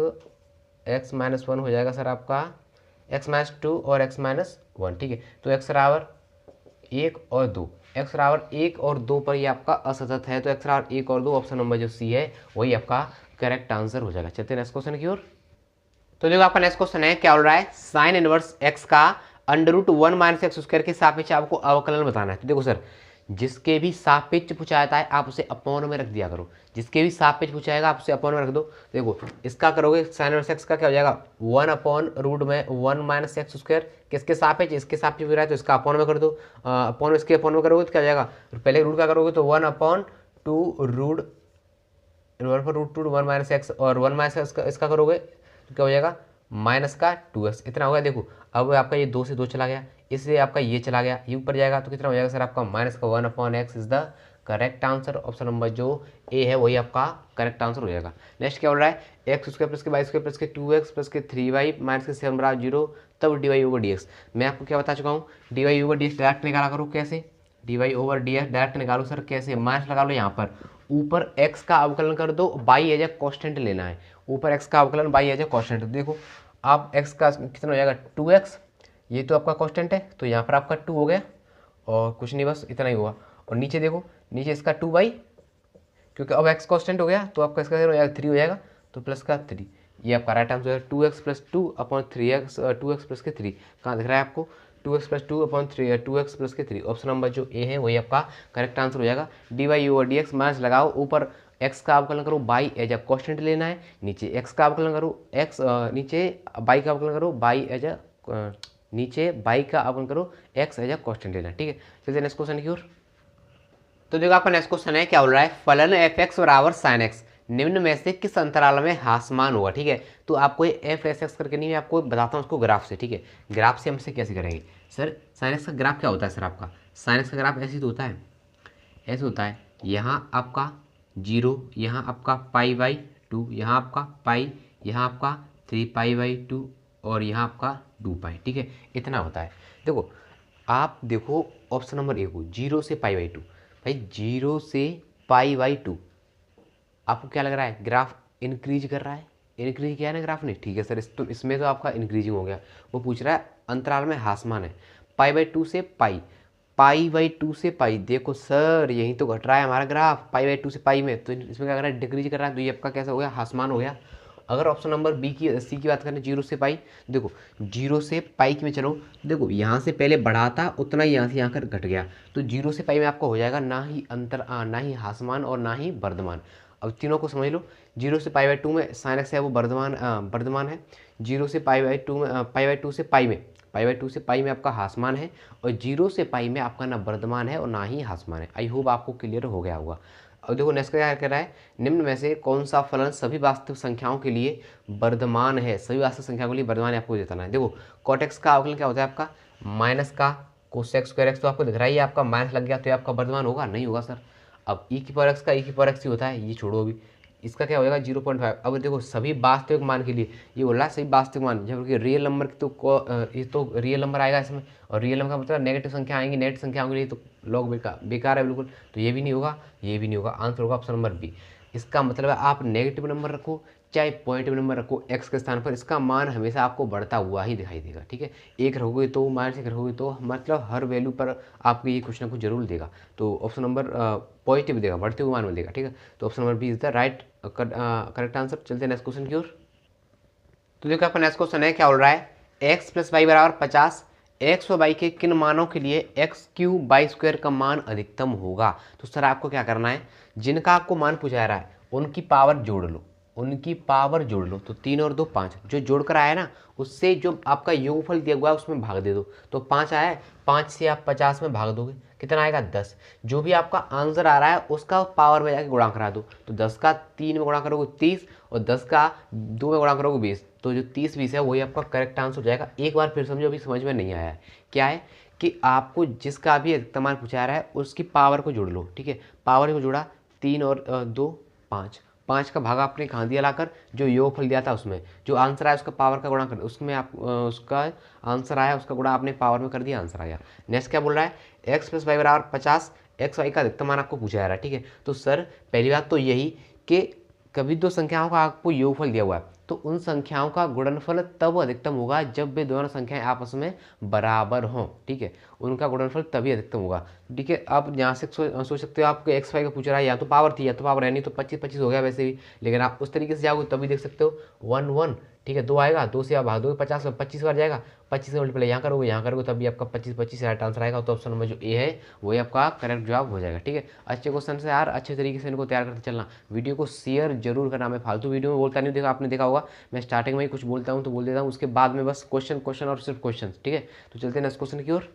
-1 हो जाएगा सर आपका x -2 और x -1। ठीक है, तो x बराबर 1 और 2, x बराबर 1 और 2 पर ये आपका असतत है, तो x बराबर 1 और 2 ऑप्शन नंबर जो सी है वही आपका करेक्ट आंसर हो जाएगा। चलते हैं नेक्स्ट क्वेश्चन की ओर। तो देखो आपका नेक्स्ट क्वेश्चन है, क्या बोल रहा है, साइन इनवर्स x का √1 - x² के सापेक्ष आपको अवकलन बताना है। तो देखो सर जिसके भी सापेक्ष पूछाता है आप उसे अपॉन में रख दिया करो, जिसके भी सापेक्ष पूछाएगा आप उसे अपॉन में रख दो। देखो इसका करोगे साइन इनवर्स x का क्या हो जाएगा 1/√1 - x², किसके सापेक्ष, इसके सापेक्ष पूछ रहा है तो इसका अपॉन में कर दो, अपॉन में इसके अपॉन में करोगे तो क्या हो जाएगा, पहले रूट का करोगे तो 1/√2 1 - x और 1 - x इसका करोगे तो क्या हो जाएगा माइनस का 2x इतना हो गया। देखो अब आपका ये 2 से 2 चला गया, इससे आपका ये चला गया, ये ऊपर जाएगा तो कितना हो जाएगा सर आपका माइनस का 1/x is the correct answer. Option number जो ए है वही आपका करेक्ट आंसर हो जाएगा। नेक्स्ट क्या बोल रहा है, एक्स स्क्वायर प्लस के वाई स्क्वायर प्लस के 2x प्लस के 3y माइनस के 7 बराबर 0 तब dy ओवर dx। मैं आपको क्या बता चुका हूँ, dy ओवर dx डायरेक्ट निकाला करो। कैसे dy ओवर dx डायरेक्ट निकालो सर, कैसे माइनस लगा लो यहाँ पर, ऊपर x का अवकलन कर दो, बाई एज ए कॉन्स्टेंट लेना है, ऊपर x का अवकलन बाई एज ए कॉन्स्टेंट। देखो आप x का कितना हो जाएगा 2x, ये तो आपका कॉन्स्टेंट है तो यहाँ पर आपका 2 हो गया और कुछ नहीं बस इतना ही हुआ। और नीचे देखो, नीचे इसका 2 क्योंकि अब x कॉन्स्टेंट हो गया तो आपका इसका हो जाएगा 3 हो जाएगा तो प्लस का 3, ये आपका राइट आंसर है 2x plus 2/3x 2x plus के 3। कहाँ दिख रहा है आपको 2x प्लस 2/3 2x प्लस के 3। ऑप्शन नंबर जो ए है वही आपका करेक्ट आंसर हो जाएगा। dy ओवर dx माइनस लगाओ, ऊपर x का अवकलन करो बाई एज अ कॉन्स्टेंट लेना है, नीचे x का अवकलन करो नीचे बाई का अवकलन करो बाई एज अ नीचे बाई का अवकलन करो x एज अ कॉन्स्टेंट लेना है। ठीक है, चलिए नेक्स्ट क्वेश्चन की ओर। तो देखो आपका नेक्स्ट क्वेश्चन है, क्या बोल रहा है, फलन f(x) बराबर sin x निम्न में से किस अंतराल में ह्रासमान होगा। ठीक है, तो आपको ये f(x) करके नहीं, मैं आपको बताता हूँ उसको ग्राफ से। ठीक है, ग्राफ से हमसे कैसे करेंगे सर, sin x का ग्राफ क्या होता है सर आपका, sin x का ग्राफ ऐसे तो होता है, ऐसे होता है, यहाँ आपका 0, यहाँ आपका π/2, यहाँ आपका पाई, यहाँ आपका 3π/2 और यहाँ आपका 2π। ठीक है, इतना होता है। देखो आप देखो ऑप्शन नंबर ए को 0 से π/2, भाई 0 से π/2 आपको क्या लग रहा है, ग्राफ इंक्रीज कर रहा है, इंक्रीज किया है ना ग्राफ ने। ठीक है सर, इसमें तो आपका इंक्रीजिंग हो गया। वो पूछ रहा है अंतराल में ह्रासमान है, π/2 से π/2 से पाई। देखो सर यही तो घट रहा है हमारा ग्राफ, π/2 से पाई में, तो इसमें क्या कर रहा है, डिक्रीज कर रहा है, तो ये आपका कैसा हो गया, ह्रासमान हो गया। अगर ऑप्शन नंबर बी की सी की बात करें 0 से पाई, देखो 0 से पाई की में चलो, देखो यहाँ से पहले बढ़ा था उतना ही यहाँ से यहाँ कर घट गया, तो 0 से पाई में आपका हो जाएगा ना ही ना ही ह्रासमान और ना ही वर्धमान। अब तीनों को समझ लो, 0 से π/2 में sin x है वो वर्धमान है, 0 से π/2 में π/2 से पाई में π/2 से पाई में आपका ह्रासमान है, और 0 से पाई में आपका ना वर्धमान है और ना ही ह्रासमान है। आई होप आपको क्लियर हो गया होगा। अब देखो नेक्स्ट क्या कह रहा है, निम्न में से कौन सा फलन सभी वास्तविक संख्याओं के लिए वर्धमान है, सभी वास्तविक संख्याओं के लिए वर्धमान है, आपको बताना है। देखो cot x का अवकलन क्या होता है आपका, माइनस का cos x²x, तो आपको दिख रहा है आपका माइनस लग गया तो ये आपका वर्धमान होगा, नहीं होगा सर। अब e⁻x का e⁻x ही होता है, ये छोड़ो अभी, इसका क्या हो जाएगा 0.5। अब देखो सभी वास्तविक मान के लिए ये बोल रहा है सभी वास्तविक मान, जबकि रियल नंबर की तो ये तो रियल नंबर आएगा इसमें, और रियल नंबर का मतलब नेगेटिव संख्या आएंगी, नेगेटिव संख्याओं के लिए तो लॉग बेकार है बिल्कुल, तो ये भी नहीं होगा, ये भी नहीं होगा, आंसर होगा ऑप्शन नंबर बी। इसका मतलब है आप नेगेटिव नंबर रखो चाहे पॉजिटिव नंबर रखो x के स्थान पर, इसका मान हमेशा आपको बढ़ता हुआ ही दिखाई देगा। ठीक है, एक रखोगे तो माइनस एक रखोगे तो मतलब हर वैल्यू पर आपको ये कुछ ना कुछ जरूर देगा, तो ऑप्शन नंबर पॉजिटिव देगा, बढ़ते हुए मान में देगा। ठीक है, तो option number B is the right correct answer. चलते हैं नेक्स्ट क्वेश्चन की ओर। तो देखो आपका नेक्स्ट क्वेश्चन है, क्या बोल रहा है, x + y बराबर 50, x और y के किन मानों के लिए x³ का मान अधिकतम होगा। तो सर आपको क्या करना है, जिनका आपको मान पूछा रहा है उनकी पावर जोड़ लो, उनकी पावर जोड़ लो, तो 3 और 2 5, जो जोड़ कर आया ना उससे जो आपका योगफल दिया हुआ है उसमें भाग दे दो, तो 5 आया है, 5 से आप 50 में भाग दोगे कितना आएगा 10। जो भी आपका आंसर आ रहा है उसका पावर में जाके गुणा करा दो, तो 10 का 3 में गुणा करोगे 30 और 10 का 2 में गुणा करोगे 20, तो जो 30-20 है वही आपका करेक्ट आंसर हो जाएगा। एक बार फिर समझो, अभी समझ में नहीं आया है, क्या है कि आपको जिसका भी अधिकतम मान पूछा रहा है उसकी पावर को जोड़ लो। ठीक है, पावर को जोड़ा 3 और 2 5, 5 का भागा आपने कहाँ दिया लाकर, जो योगफल दिया था उसमें जो आंसर आया उसका पावर का गुणा कर, उसमें आप उसका आंसर आया उसका गुणा आपने पावर में कर दिया, आंसर आ गया। नेक्स्ट क्या बोल रहा है, x + y बराबर 50, x y का अधिकतम मान आपको पूछा जा रहा है। ठीक है, तो सर पहली बात तो यही कि कभी दो संख्याओं का आपको योगफल दिया हुआ है तो उन संख्याओं का गुणनफल तब अधिकतम होगा जब वे दोनों संख्याएं आपस में बराबर हों। ठीक है, उनका गुणनफल तभी अधिकतम होगा। ठीक है, आप यहाँ से सोच सकते हो आपको x y का पूछ रहा है, या तो पावर थी या तो पावर है, नहीं तो 25-25 हो गया वैसे भी, लेकिन आप उस तरीके से जाओगे तभी देख सकते हो 1 1। ठीक है, 2 आएगा, 2 से आप भाग दोगे 50 में, 25 बार जाएगा, 25 से मल्टीप्लाई यहाँ करोगे तभी आपका 25-25 राइट आंसर आएगा। तो ऑप्शन नंबर जो ए है वही आपका करेक्ट जवाब हो जाएगा। ठीक है, अच्छे क्वेश्चन से यार अच्छे तरीके से इनको तैयार करते चलना, वीडियो को शेयर जरूर करना। मैं फालतू वीडियो में बोलता नहीं, देखा आपने देखा होगा मैं स्टार्टिंग में ही कुछ बोलता हूँ तो बोल देता हूँ, उसके बाद में बस क्वेश्चन और सिर्फ क्वेश्चन। ठीक है, तो चलते हैं नेक्स्ट क्वेश्चन की ओर।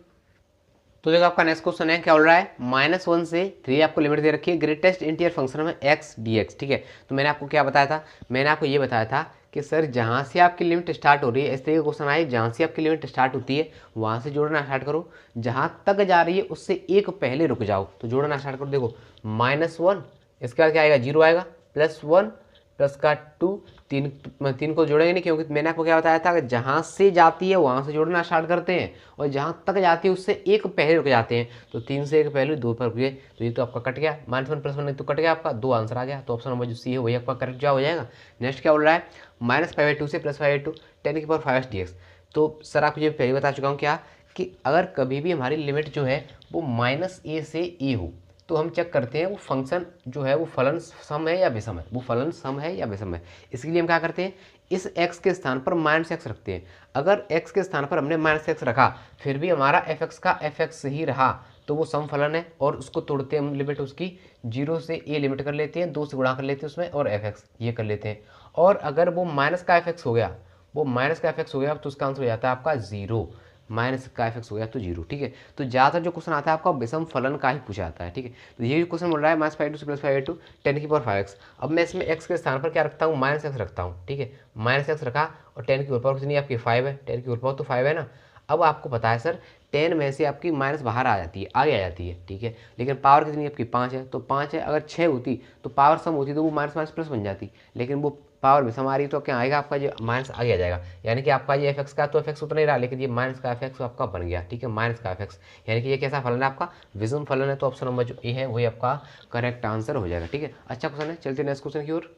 तो देखो आपका नेक्स्ट क्वेश्चन है, क्या बोल रहा है, -1 से 3 आपको लिमिट दे रखी है, ग्रेटेस्ट इंटीजर फंक्शन में x dx। ठीक है, तो मैंने आपको क्या बताया था, मैंने आपको ये बताया था कि सर जहाँ से आपकी लिमिट स्टार्ट हो रही है, इस तरीके का क्वेश्चन आए, जहाँ से आपकी लिमिट स्टार्ट होती है वहाँ से जोड़ना स्टार्ट करो, जहाँ तक जा रही है उससे एक पहले रुक जाओ। तो जोड़ना स्टार्ट करो, देखो -1, इसके बाद क्या आएगा 0 आएगा, +1 प्लस का 2, तीन को जोड़ेंगे नहीं क्योंकि मैंने आपको क्या बताया था कि जहाँ से जाती है वहाँ से जोड़ना स्टार्ट करते हैं और जहाँ तक जाती है उससे एक पहले रुक जाते हैं। तो 3 से एक पहले 2 पर रुक गए, तो ये तो आपका कट गया, -1 +1 तो कट गया आपका, 2 आंसर आ गया। तो ऑप्शन नंबर जो सी है वही आपका करेक्ट जवाब हो जाएगा। नेक्स्ट क्या बोल रहा है, -5/2 से +5/2 10⁵ dx। तो सर आपको ये पहले बता चुका हूँ क्या कि अगर कभी भी हमारी लिमिट जो है वो -a से a हो तो हम चेक करते हैं वो फंक्शन जो है वो फलन सम है या विषम है, वो फलन सम है या विषम है। इसके लिए हम क्या करते हैं, इस x के स्थान पर -x रखते हैं। अगर x के स्थान पर हमने -x रखा फिर भी हमारा fx का fx ही रहा तो वो सम फलन है, और उसको तोड़ते हैं हम, लिमिट उसकी 0 से a लिमिट कर लेते हैं, 2 से गुणा कर लेते हैं उसमें और fx ये कर लेते हैं। और अगर वो माइनस का fx हो गया, वो माइनस का fx हो गया तो उसका आंसर हो जाता है आपका 0, माइनस का एफएक्स हो गया तो 0। ठीक है, तो ज़्यादातर जो क्वेश्चन आता है आपका विषम फलन का ही पूछा जाता है। ठीक है, तो ये क्वेश्चन बोल रहा है -5/2 से +5/2 10⁵x। अब मैं इसमें x के स्थान पर क्या रखता हूँ, -x रखता हूँ। ठीक है, -x रखा और 10⁵ कितनी आपकी 5 है, 10⁵ तो 5 है ना। अब आपको पता है सर 10 में से आपकी माइनस बाहर आ जाती है, आगे आ जाती है। ठीक है, लेकिन पावर कितनी आपकी 5 है, तो 5 है, अगर 6 होती तो पावर सम होती तो वो माइनस प्लस बन जाती, लेकिन वो पावर में सम आ रही तो क्या आएगा आपका जो माइनस आगे आ जाएगा, यानी कि आपका ये fx का तो fx उतना ही रहा, लेकिन ये माइनस का fx आपका बन गया। ठीक है, माइनस का fx, यानी कि ये कैसा फलन है आपका, विषम फलन है। तो ऑप्शन नंबर जो ए है वही आपका करेक्ट आंसर हो जाएगा। ठीक है, अच्छा क्वेश्चन है, चलते नेक्स्ट क्वेश्चन की ओर।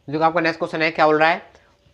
जो आपका नेक्स्ट क्वेश्चन है क्या बोल रहा है,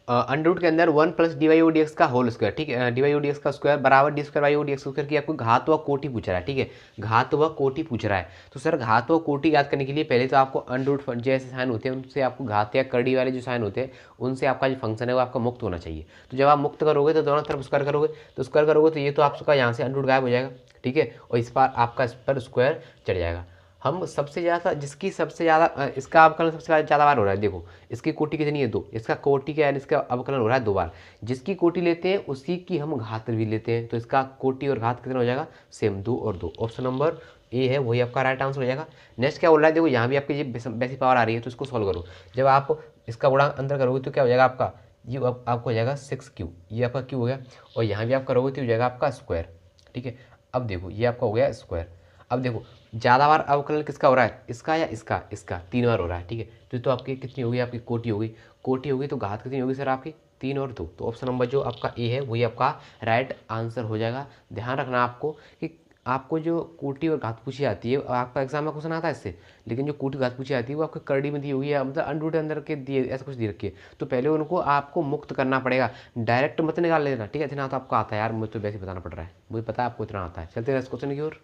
अंडर के अंदर 1 + dy/dx का होल स्क्वायर। ठीक है, dy/dx का स्क्वायर बराबर d²/dx² की आपको घात व कोटि पूछ रहा है। ठीक है, घात व कोटि पूछ रहा है। तो सर घात व कोटि याद करने के लिए पहले तो आपको अंडर जैसे साइन होते हैं उनसे आपको घात या करड़ी वाले जो साइन होते हैं उनसे आपका जो फंक्शन है वो आपका मुक्त होना चाहिए। तो जब आप मुक्त करोगे तो दोनों तरफ स्क्वायर करोगे, तो स्क्वायर करोगे तो ये तो आपका यहाँ से अंडर गायब हो जाएगा। ठीक है, और इस बार आपका इस पर स्क्वायर चढ़ जाएगा। हम सबसे ज़्यादा जिसकी सबसे ज़्यादा इसका अवकलन सबसे ज़्यादा बार हो रहा है, देखो इसकी कोटि कितनी है 2, इसका कोटि क्या है, इसका अवकलन हो रहा है 2 बार। जिसकी कोटि लेते हैं उसी की हम घात भी लेते हैं, तो इसका कोटि और घात कितना हो जाएगा, सेम 2 और 2। ऑप्शन नंबर ए है वही आपका राइट आंसर हो जाएगा। नेक्स्ट क्या बोल रहा है, देखो यहाँ भी आपकी वैसी पावर आ रही है तो इसको सॉल्व करो। जब आप इसका गुणा अंदर करोगे तो क्या हो जाएगा आपका, ये आपको हो जाएगा 6q, ये आपका क्यू हो गया, और यहाँ भी आप करोगे तो हो जाएगा आपका स्क्वायर। ठीक है, अब देखो ये आपका हो गया स्क्वायर। अब देखो ज़्यादा बार अवकलन किसका हो रहा है, इसका या इसका, इसका 3 बार हो रहा है। ठीक है, तो आपकी कितनी होगी, आपकी कोटि होगी, कोटि होगी तो घात कितनी होगी सर आपकी 3 और 2। तो ऑप्शन नंबर जो आपका ए है वही आपका राइट आंसर हो जाएगा। ध्यान रखना आपको कि आपको जो कोटि और घात पूछी जाती है, आपका एग्जाम में क्वेश्चन आता है इससे, लेकिन जो कोटि घात पूछी जाती है वो आपको करड़ी में दी होगी या मतलब अंडर के अंदर के दिए ऐसा कुछ दे रखी है, तो पहले उनको आपको मुक्त करना पड़ेगा, डायरेक्ट मत निकाल लेना। ठीक है, इतना तो आपको आता है यार, मुझे तो वैसे बताना पड़ रहा है, मुझे पता है आपको इतना आता है। चलते हैं नेक्स्ट क्वेश्चन की ओर।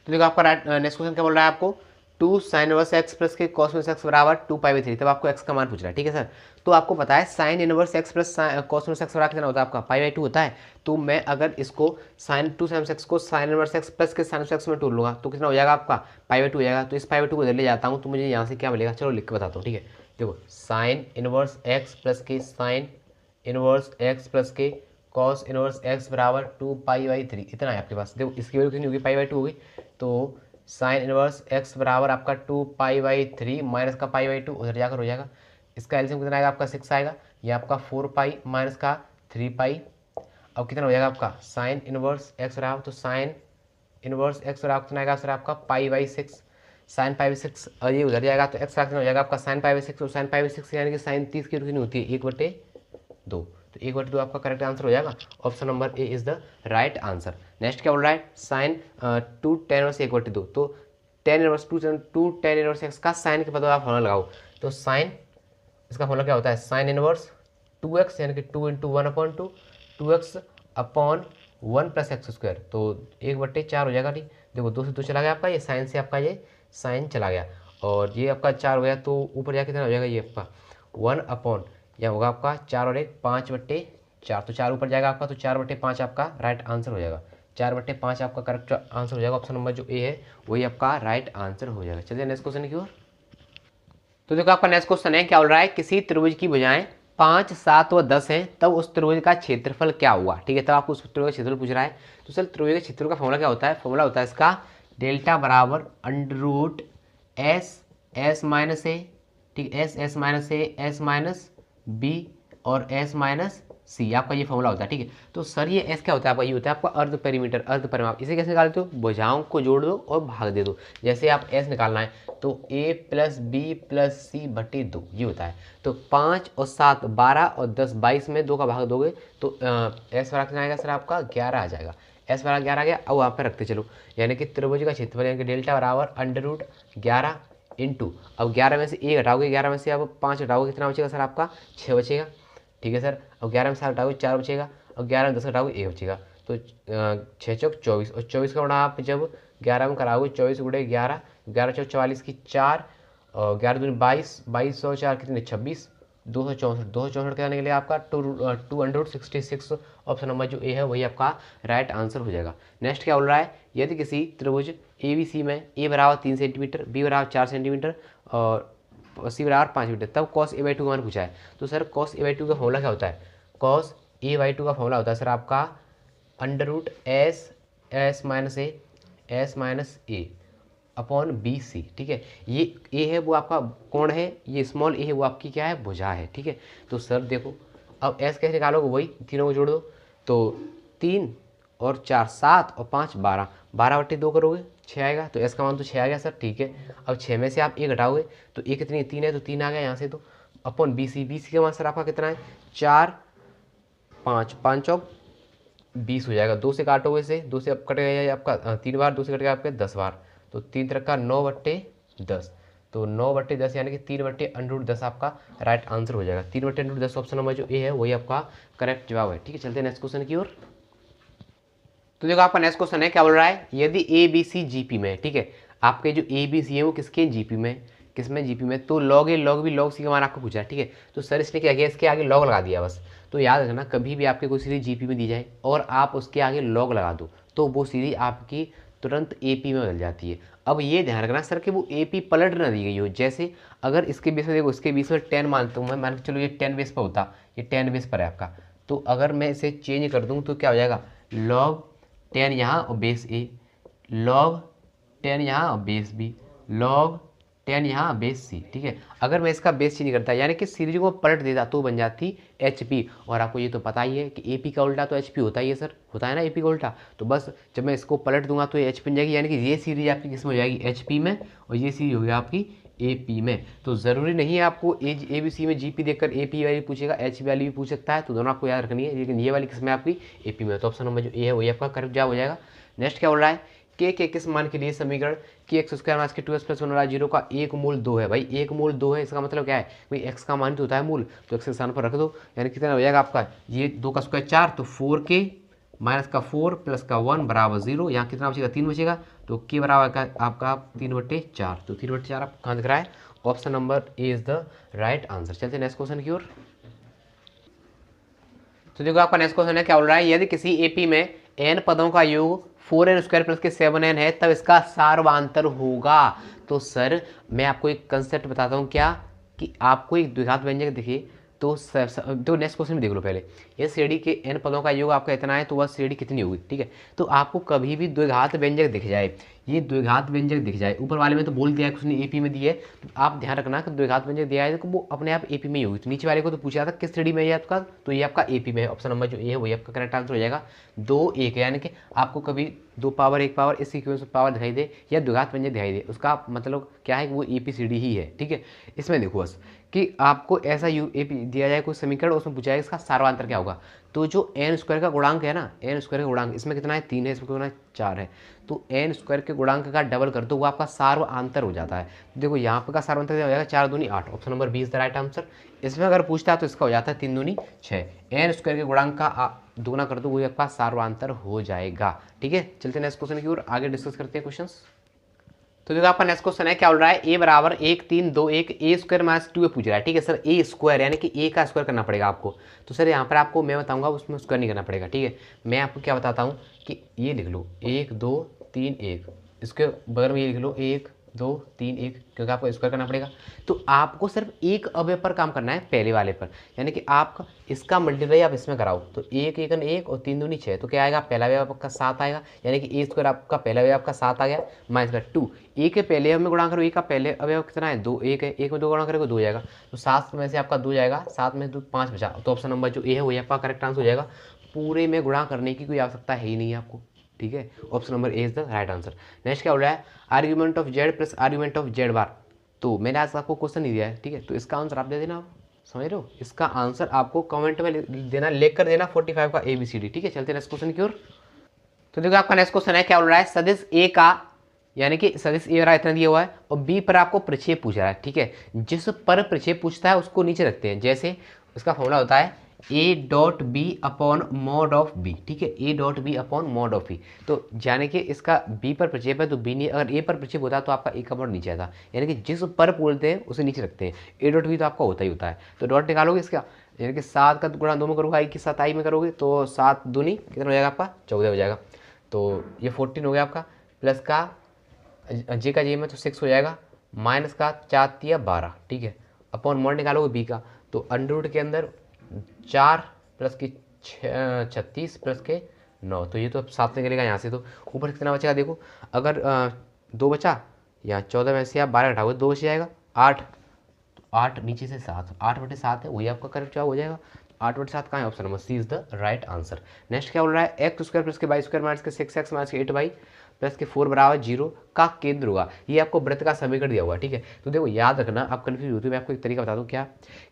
तो देखो आपका राइट नेक्स्ट क्वेश्चन क्या बोल रहा है आपको, 2 sin इनवर्स x प्लस के cos इनवर्स x बराबर 2π/3। तब आपको x का मान पूछ रहा है। ठीक है सर, तो आपको पता है sin inverse x plus cos inverse x बराबर कितना होता है आपका π/2 होता है। तो मैं अगर इसको2 sin x को sin इनवर्स x प्लस के sin इनवर्स x में तोड़ लूँगा तो कितना हो जाएगा आपका π/2 हो जाएगा। तो इस π/2 को इधर ले जाता हूँ तो मुझे यहाँ से क्या मिलेगा, चलो लिख के बताता हूँ। ठीक है, देखो sin इनवर्स x प्लस के sin इनवर्स x प्लस के cos इनवर्स x बराबर 2π/3 इतना है आपके पास। देखो इसकी वैल्यू कितनी होगी, π/2 होगी, तो साइन इनवर्स x बराबर आपका 2π/3 माइनस का π/2 उधर जाकर हो जाएगा। इसका एलसीएम कितना आएगा आपका 6 आएगा, ये आपका 4π माइनस का 3π। अब कितना हो जाएगा आपका साइन इनवर्स x बराबर, तो साइन इनवर्स x बराबर कितना आएगा सर आपका π/6, साइन π/6, और ये उधर जाएगा तो x कितना हो जाएगा आपका साइन π/6, और साइन π/6 यानी कि साइन 30 की कितनी होती है 1/2, तो 1/2 आपका करेक्ट आंसर हो जाएगा। Option number A is the right answer. Next क्या बोल रहा है, साइन 2 tan इनवर्स 1/2, तो tan inverse 2 tan inverse x का साइन के बदले आप फॉर्मूला लगाओ, तो साइन इसका फॉर्मूला क्या होता है, साइन इनवर्स 2x यानी कि 2 × 1/2 2x अपॉन 1 + x², तो 1/4 हो जाएगा। नहीं देखो 2 से 2 चला गया आपका, ये साइन से आपका ये साइन चला गया, और ये आपका 4 हो गया, तो ऊपर जाके कितना हो जाएगा, ये आपका 1 अपॉन यह होगा आपका 4 और 1 5/4, तो 4 ऊपर जाएगा आपका, तो 4/5 आपका राइट आंसर हो जाएगा। 4/5 आपका करेक्ट आंसर हो जाएगा। ऑप्शन नंबर जो ए है वही आपका राइट आंसर हो जाएगा। चलिए नेक्स्ट क्वेश्चन की ओर। तो देखो आपका नेक्स्ट क्वेश्चन है क्या बोल रहा है, किसी त्रिभुज की भुजाएं 5, 7 व 10 हैं, तब उस त्रिभुज का क्षेत्रफल क्या हुआ। ठीक है, तब आपको उस त्रिभुज का क्षेत्रफल पूछ रहा है। तो सर त्रिभुज के क्षेत्रफल का फॉर्मूला क्या होता है, फॉर्मूला होता है इसका डेल्टा बराबर √S S - A, ठीक है, S S - A S - B और एस माइनस सी, आपका ये फॉर्मूला होता है। ठीक है, तो सर ये एस क्या होता है आपका, ये होता है आपका अर्ध पेरीमीटर, अर्ध परिमाप। इसे कैसे निकालते हो, भुजाओं को जोड़ दो और भाग दे दो। जैसे आप एस निकालना है तो a प्लस बी प्लस सी बटे 2 ये होता है। तो 5 और 7 12 और 10 22 में 2 का भाग दोगे तो एस बराबर कितना आएगा सर आपका 11 आ जाएगा। एस बराबर 11 आ गया। अब वहाँ पर रखते चलो, यानी कि त्रिभुज का क्षेत्रफल यानी कि डेल्टा बराबर √11 इंटू, अब 11 में से 1 घटाओगे, 11 में से अब 5 घटाओगे, कितना बचेगा सर आपका 6 बचेगा। ठीक है सर, अब 11 में 7 घटाओगे 4 बचेगा, अब 11 में 10 घटाओगे 1 बचेगा। तो 6 चौक 24 और 24 का गुणा आप जब 11 में कराओगे 24 गुणे 11, 11 चौक 44 की 4 और 11 दूनी 22, 22 और 4 कितने 26, 264, 264 के आने के लिए आपका 266 ऑप्शन नंबर जो ए है वही आपका राइट आंसर हो जाएगा। नेक्स्ट क्या बोल रहा है, यदि किसी त्रिभुज ABC में ए बराबर 3 सेंटीमीटर, बी बराबर 4 सेंटीमीटर और सी बराबर 5 मीटर, तब कॉस A/2 का मान पूछा है। तो सर कॉस A/2 का फॉर्मूला क्या होता है, कॉस A/2 का फॉर्मूला होता है सर आपका एस माइनस ए अपॉन BC। ठीक है, ये ए है वो आपका कोण है, ये स्मॉल ए है वो आपकी क्या है भुजा है। ठीक है, तो सर देखो अब एस कैसे निकालोगे, वही तीनों को जोड़ दो। तो 3 और 4 7 और 5 12, 12/2 करोगे 6 आएगा, तो एस का मान तो 6 आ गया सर। ठीक है, अब 6 में से आप 1 घटाओगे तो 1 कितनी 3 है, तो 3 आ गया यहाँ से। तो अपॉन BC का मान सर आपका कितना है 4 5 5 और 20 हो जाएगा। 2 से काटोगे इसे, 2 से अब कटेगा आपका 3 बार, 2 से कटेगा आपके 10 बार, तो 3 तरह 9/10, तो 9/10 यानी कि 3/√10 आपका राइट आंसर हो जाएगा। 3/√10 ऑप्शन नंबर जो ए है वही आपका करेक्ट जवाब है। ठीक है, चलते हैं नेक्स्ट क्वेश्चन की ओर। तो देखो आपका नेक्स्ट क्वेश्चन है, क्या बोल रहा है, यदि ABC GP में, ठीक है, आपके जो ABC है वो किसके GP में, किसमें GP में, तो log A log B log C का मान आपको पूछा है। ठीक है, तो सर इसने क्या किया, इसके आगे log लगा दिया बस। तो याद रखना कभी भी आपके कोई सीरीज GP में दी जाए और आप उसके आगे log लगा दो तो वो सीरीज आपकी तुरंत AP में बदल जाती है। अब ये ध्यान रखना सर कि वो AP पलट ना दी गई हो। जैसे अगर इसके बेस में देखो, इसके बेस में 10 मानता हूँ मैं, मान के चलो ये 10 बेस पर होता, ये 10 बेस पर है आपका, तो अगर मैं इसे चेंज कर दूँ तो क्या हो जाएगा, log 10 यहाँ और बेस A, log 10 यहाँ और बेस B, log 10 यहाँ बेस C। ठीक है, अगर मैं इसका बेस चेंज करता यानी कि सीरीज को पलट देता तो बन जाती HP। और आपको ये तो पता ही है कि AP का उल्टा तो HP होता ही है सर, होता है ना AP का उल्टा। तो बस जब मैं इसको पलट दूंगा तो ये HP बन जाएगी, यानी कि ये सीरीज आपकी किस में हो जाएगी HP में, और ये सीरीज होगी आपकी AP में। तो ज़रूरी नहीं है आपको ABC में GP देखकर AP वाली पूछेगा, HP वाली भी पूछ सकता है, तो दोनों आपको याद रखनी है, लेकिन ये वाली किसमें आपकी AP में। तो ऑप्शन नंबर जो ए है वही आपका करेक्ट जवाब हो जाएगा। नेक्स्ट क्या बोल रहा है, के किस मान के लिए समीकरण कि x² - 2x + 1 0 का एक मूल 2 है। भाई एक मूल 2 है, इसका मतलब क्या है, भाई x का मान तो होता है मूल, तो x के स्थान पर रख दो, यानी कितना हो जाएगा आपका, ये 2 का स्क्वायर 4, तो 4k - का 4 + का 1 बराबर 0, यहाँ कितना बचेगा 3 बचेगा, तो k बराबर आपका 3/4, तो 3/4 आपको कहाँ दिख रहा है, option number A is the right answer. चलते नेक्स्ट क्वेश्चन की ओर। तो देखो आपका नेक्स्ट क्वेश्चन है, क्या बोल रहा है, यदि किसी AP में n पदों का योग 4n² + के 7n है तब इसका सार्वधातुक होगा। तो सर मैं आपको एक कंसेप्ट बताता हूँ, क्या कि आपको एक द्विघात व्यंजक दिखे तो नेक्स्ट क्वेश्चन में देख लो पहले, ये श्रेणी के n पदों का योग आपका इतना है तो वह श्रेणी कितनी होगी। ठीक है, तो आपको कभी भी द्विघात व्यंजक दिख जाए, ये द्विघात व्यंजक दिख जाए, ऊपर वाले में तो बोल दिया है उसने AP में दी है, तो आप ध्यान रखना कि द्विघात व्यंजक दिया है तो वो अपने आप AP में ही होगी। तो नीचे वाले को तो पूछा था किस श्रेणी में है आपका, तो ये आपका AP में है, ऑप्शन नंबर जो ए है वही आपका करेक्ट आंसर हो जाएगा। 2 1 यानी कि आपको कभी 2 पावर 1 पावर इस सीक्वेंस में पावर दिखाई दे या द्विघात व्यंजक दिखाई दे, उसका मतलब क्या है कि वो ABCD ही है। ठीक है, इसमें देखो बस कि आपको ऐसा AP दिया जाए कोई समीकरण, उसमें पूछा जाए इसका सार्वधातुक क्या होगा, तो जो n² का गुणांक है ना, n² का गुणांक इसमें कितना है 3 है, इसमें कितना है 4 है, तो n² के गुणांक का डबल कर दो वो आपका सार्वधातुक हो जाता है। तो देखो यहाँ पे का सार्वधातुक हो जाएगा 4 दूनी 8, option number 20 the right answer. इसमें अगर पूछता है तो इसका हो जाता है 3 दूनी 6, n² के गुणांक का दोगुना कर दो वो आपका सार्वधातुक हो जाएगा। ठीक है, चलते नेक्स्ट क्वेश्चन की ओर आगे डिस्कस करते हैं क्वेश्चन। तो देखो आपका नेक्स्ट क्वेश्चन है, क्या बोल रहा है, a बराबर 1 3 2 1 a² - 2 पूछ रहा है। ठीक है सर, a² यानी कि a का स्क्वायर करना पड़ेगा आपको। तो सर यहाँ पर आपको मैं बताऊंगा उसमें स्क्वायर नहीं करना पड़ेगा। ठीक है, मैं आपको क्या बताता हूँ कि ये लिख लो 1 2 3 1, इसके बगल में ये लिख लो 1 2 3 1, क्योंकि आपको स्क्वायर करना पड़ेगा। तो आपको सिर्फ एक अवयव पर काम करना है पहले वाले पर, यानी कि आपका इसका मल्टीप्लाई आप इसमें कराओ तो 1 1 1 और 3 दूनी 6, तो क्या आएगा, पहला अवयव आपका 7 आएगा, यानी कि ए स्क्वायर आपका पहला अवयव आपका 7 आ गया, माइनस का 2 ए के पहले अवयव में गुणा करो, ए का पहले अवयव कितना है 2, 1 है, 1 में 2 गुणा करोगे 2 जाएगा, तो 7 में से आपका 2 जाएगा, 7 में 2 5 बचा, तो ऑप्शन नंबर जो ए है वही आपका करेक्ट आंसर हो जाएगा। पूरे में गुणा करने की कोई आवश्यकता है ही नहीं है आपको, ठीक है, option number A is the right answer. Next क्या हो रहा है, argument of z plus argument of z bar. तो मैंने आज आपको क्वेश्चन नहीं दिया है, ठीक है, तो इसका आंसर आप दे देना, आप समझ रहे हो, इसका आंसर आपको कमेंट में देना, लेकर देना 45 का ABCD, ठीक है। चलते हैं नेक्स्ट क्वेश्चन की ओर। तो देखो आपका नेक्स्ट क्वेश्चन है, क्या बोल रहा है, सदिश ए का, यानी कि सदिश ए रहा इतना दिया हुआ है और बी पर आपको प्रक्षेप पूछ रहा है, ठीक है। जिस पर प्रक्षेप पूछता है उसको नीचे रखते हैं, जैसे उसका फॉर्मूला होता है A dot B upon mod of B, ठीक है, A dot B upon mod of B. तो यानी कि इसका बी पर प्रक्षेप है तो बी नहीं, अगर ए पर प्रक्षेप होता है तो आपका ए का मॉड नीचे आता, यानी कि जिस पर बोलते हैं उसे नीचे रखते हैं। ए डॉट बी तो आपका होता ही होता है, तो डॉट निकालोगे इसका, यानी कि 7 का गुणा 2 में करोगे, आई के साथ आई में करोगे तो 7 दूनी कितना हो जाएगा आपका 14 हो जाएगा, तो ये 14 हो गया आपका, प्लस का जे का जे में तो 6 हो जाएगा, माइनस का 4 या 12, ठीक है, अपॉन मॉड निकालोगे बी का, तो अंडर रूट के अंदर 4 प्लस की 36 प्लस के 9, तो ये तो अब 7 निकलेगा यहाँ से, तो ऊपर कितना बचेगा देखो, अगर 2 बचा, या 14 में से आप 12 घटाओगे 2 बच जाएगा, 8, तो 8 नीचे से 7, 8/7 है, वही आपका करेक्ट जवाब हो जाएगा। 8/7 कहाँ है, option number C is the right answer. Next क्या बोल रहा है, एक्स स्क्वायर प्लस के वाई स्क्वायर माइनस के 6x माइनस के 8y प्लस के 4 बराबर 0 का केंद्र होगा। ये आपको वृत्त का समीकरण दिया हुआ है, ठीक है। तो देखो याद रखना, आप कन्फ्यूज होते हो, मैं आपको एक तरीका बता दूं, क्या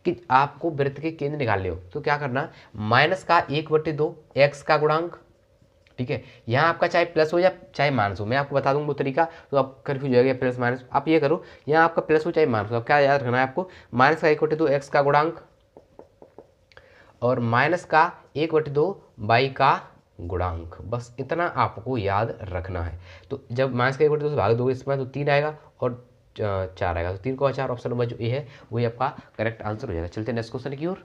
कि आपको वृत्त के केंद्र निकालने हो तो क्या करना, माइनस का 1/2 एक्स का गुणांक, ठीक है। यहाँ आपका चाहे प्लस हो या चाहे माइनस हो, मैं आपको बता दूंगा वो तरीका, तो आप कन्फ्यूज हो जाएगा प्लस माइनस। आप ये करो, यहाँ आपका प्लस हो चाहे माइनस हो, अब क्या याद रखना है आपको, माइनस का 1/2 एक्स का गुणांक और माइनस का 1/2 वाई का गुणांक, बस इतना आपको याद रखना है। तो जब माइनस का 1/2 से भाग दोगे इसमें तो 3 आएगा और 4 आएगा, तो 3 को 4, ऑप्शन नंबर जो ए है वही आपका करेक्ट आंसर हो जाएगा। चलते हैं नेक्स्ट क्वेश्चन की ओर।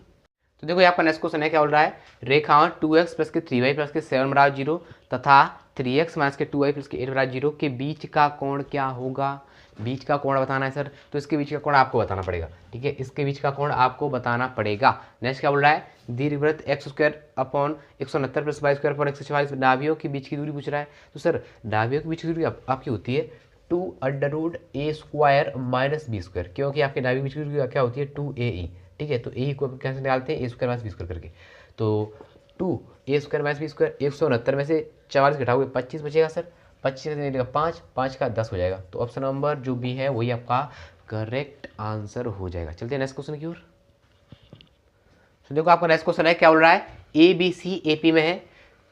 तो देखो यहाँ पर नेक्स्ट क्वेश्चन है, क्या बोल रहा है, रेखा 2x प्लस के 3y प्लस के 7 बराबर 0 तथा 3x माइनस के 2y प्लस के 8 बराबर 0 के बीच का कोण क्या होगा। बीच का कोण बताना है सर, तो इसके बीच का कोण आपको बताना पड़ेगा, ठीक है, इसके बीच का कोण आपको बताना पड़ेगा। नेक्स्ट क्या बोल रहा है, दीर्घवृत्त x square upon 169 plus y square upon 144 नाभियों के बीच की दूरी पूछ रहा है। तो सर नाभियों के बीच की दूरी आपकी होती है 2√a square minus B square, क्योंकि आपके नाभियों के बीच की दूरी क्या होती है 2ae, ठीक है। तो ए को कैसे निकालते हैं, ए स्क्वायर माइनस बी स्क्वायर करके, तो 2a square minus B square, 169 में से 44 घटाओगे 25 बचेगा सर, 25 से निकलेगा 5, 5 का 10 हो जाएगा, तो ऑप्शन नंबर जो बी है वही आपका करेक्ट आंसर हो जाएगा। चलते हैं नेक्स्ट क्वेश्चन की ओर। तो देखो आपका नेक्स्ट क्वेश्चन है, क्या बोल रहा है, ए बी सी ए पी में है,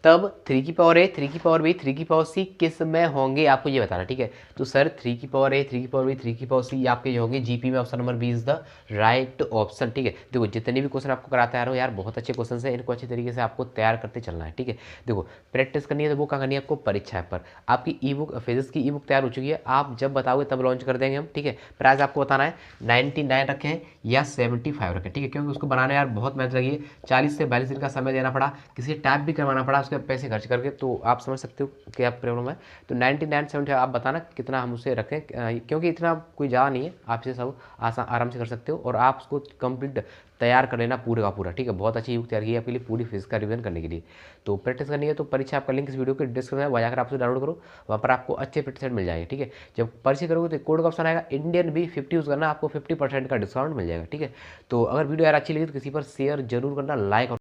तब 3 की पावर ए 3 की पावर बी 3 की पावर सी किस में होंगे, आपको ये बताना, ठीक है। तो सर 3 की पावर ए 3 की पावर बी 3 की पावर सी आपके जो होंगे जीपी में, option number B is the right option, ठीक है। देखो जितने भी क्वेश्चन आपको कराते आ रहे हो यार, बहुत अच्छे क्वेश्चन है, इनको अच्छे तरीके से आपको तैयार करते चलना है, ठीक है। देखो प्रैक्टिस करनी है तो वो क्या करनी है आपको, परीक्षा पर आपकी ई बुक फिजिक्स की ई बुक तैयार हो चुकी है, आप जब बताओगे तब लॉन्च कर देंगे हम, ठीक है। प्राइस आपको बताना है 99 रखें हैं या 75 रखें, ठीक है, क्योंकि उसको बनाने यार बहुत मेहनत लगी है, 40 से 42 दिन का समय देना पड़ा, किसी टाइप भी करवाना पड़ा, उसके पैसे खर्च करके, तो आप समझ सकते हो क्या प्रॉब्लम है। तो 99 70 आप बताना कितना हम उसे रखें, क्योंकि इतना कोई ज़्यादा नहीं है, आप इसे सब आसान आराम से कर सकते हो, और आप उसको कंप्लीट तैयार कर लेना पूरे का पूरा, ठीक है। बहुत अच्छी बुक तैयार की है आपके लिए पूरी फिजिक्स का रिवीजन करने के लिए। तो प्रैक्टिस करनी है तो परीक्षा आपका लिंक इस वीडियो के डिस्क्रिप्शन में वहाँ जाकर आप उसे डाउनलोड करो, वहाँ पर आपको अच्छे प्रैक्टिस मिल जाएंगे, ठीक है। जब परीक्षा करोगे तो कोड का ऑप्शन आएगा इंडियन भी 50 यूज़ करना, आपको 50% का डिस्काउंट मिल जाएगा, ठीक है। तो अगर वीडियो यार अच्छी लगी तो किसी पर शेयर जरूर करना, लाइक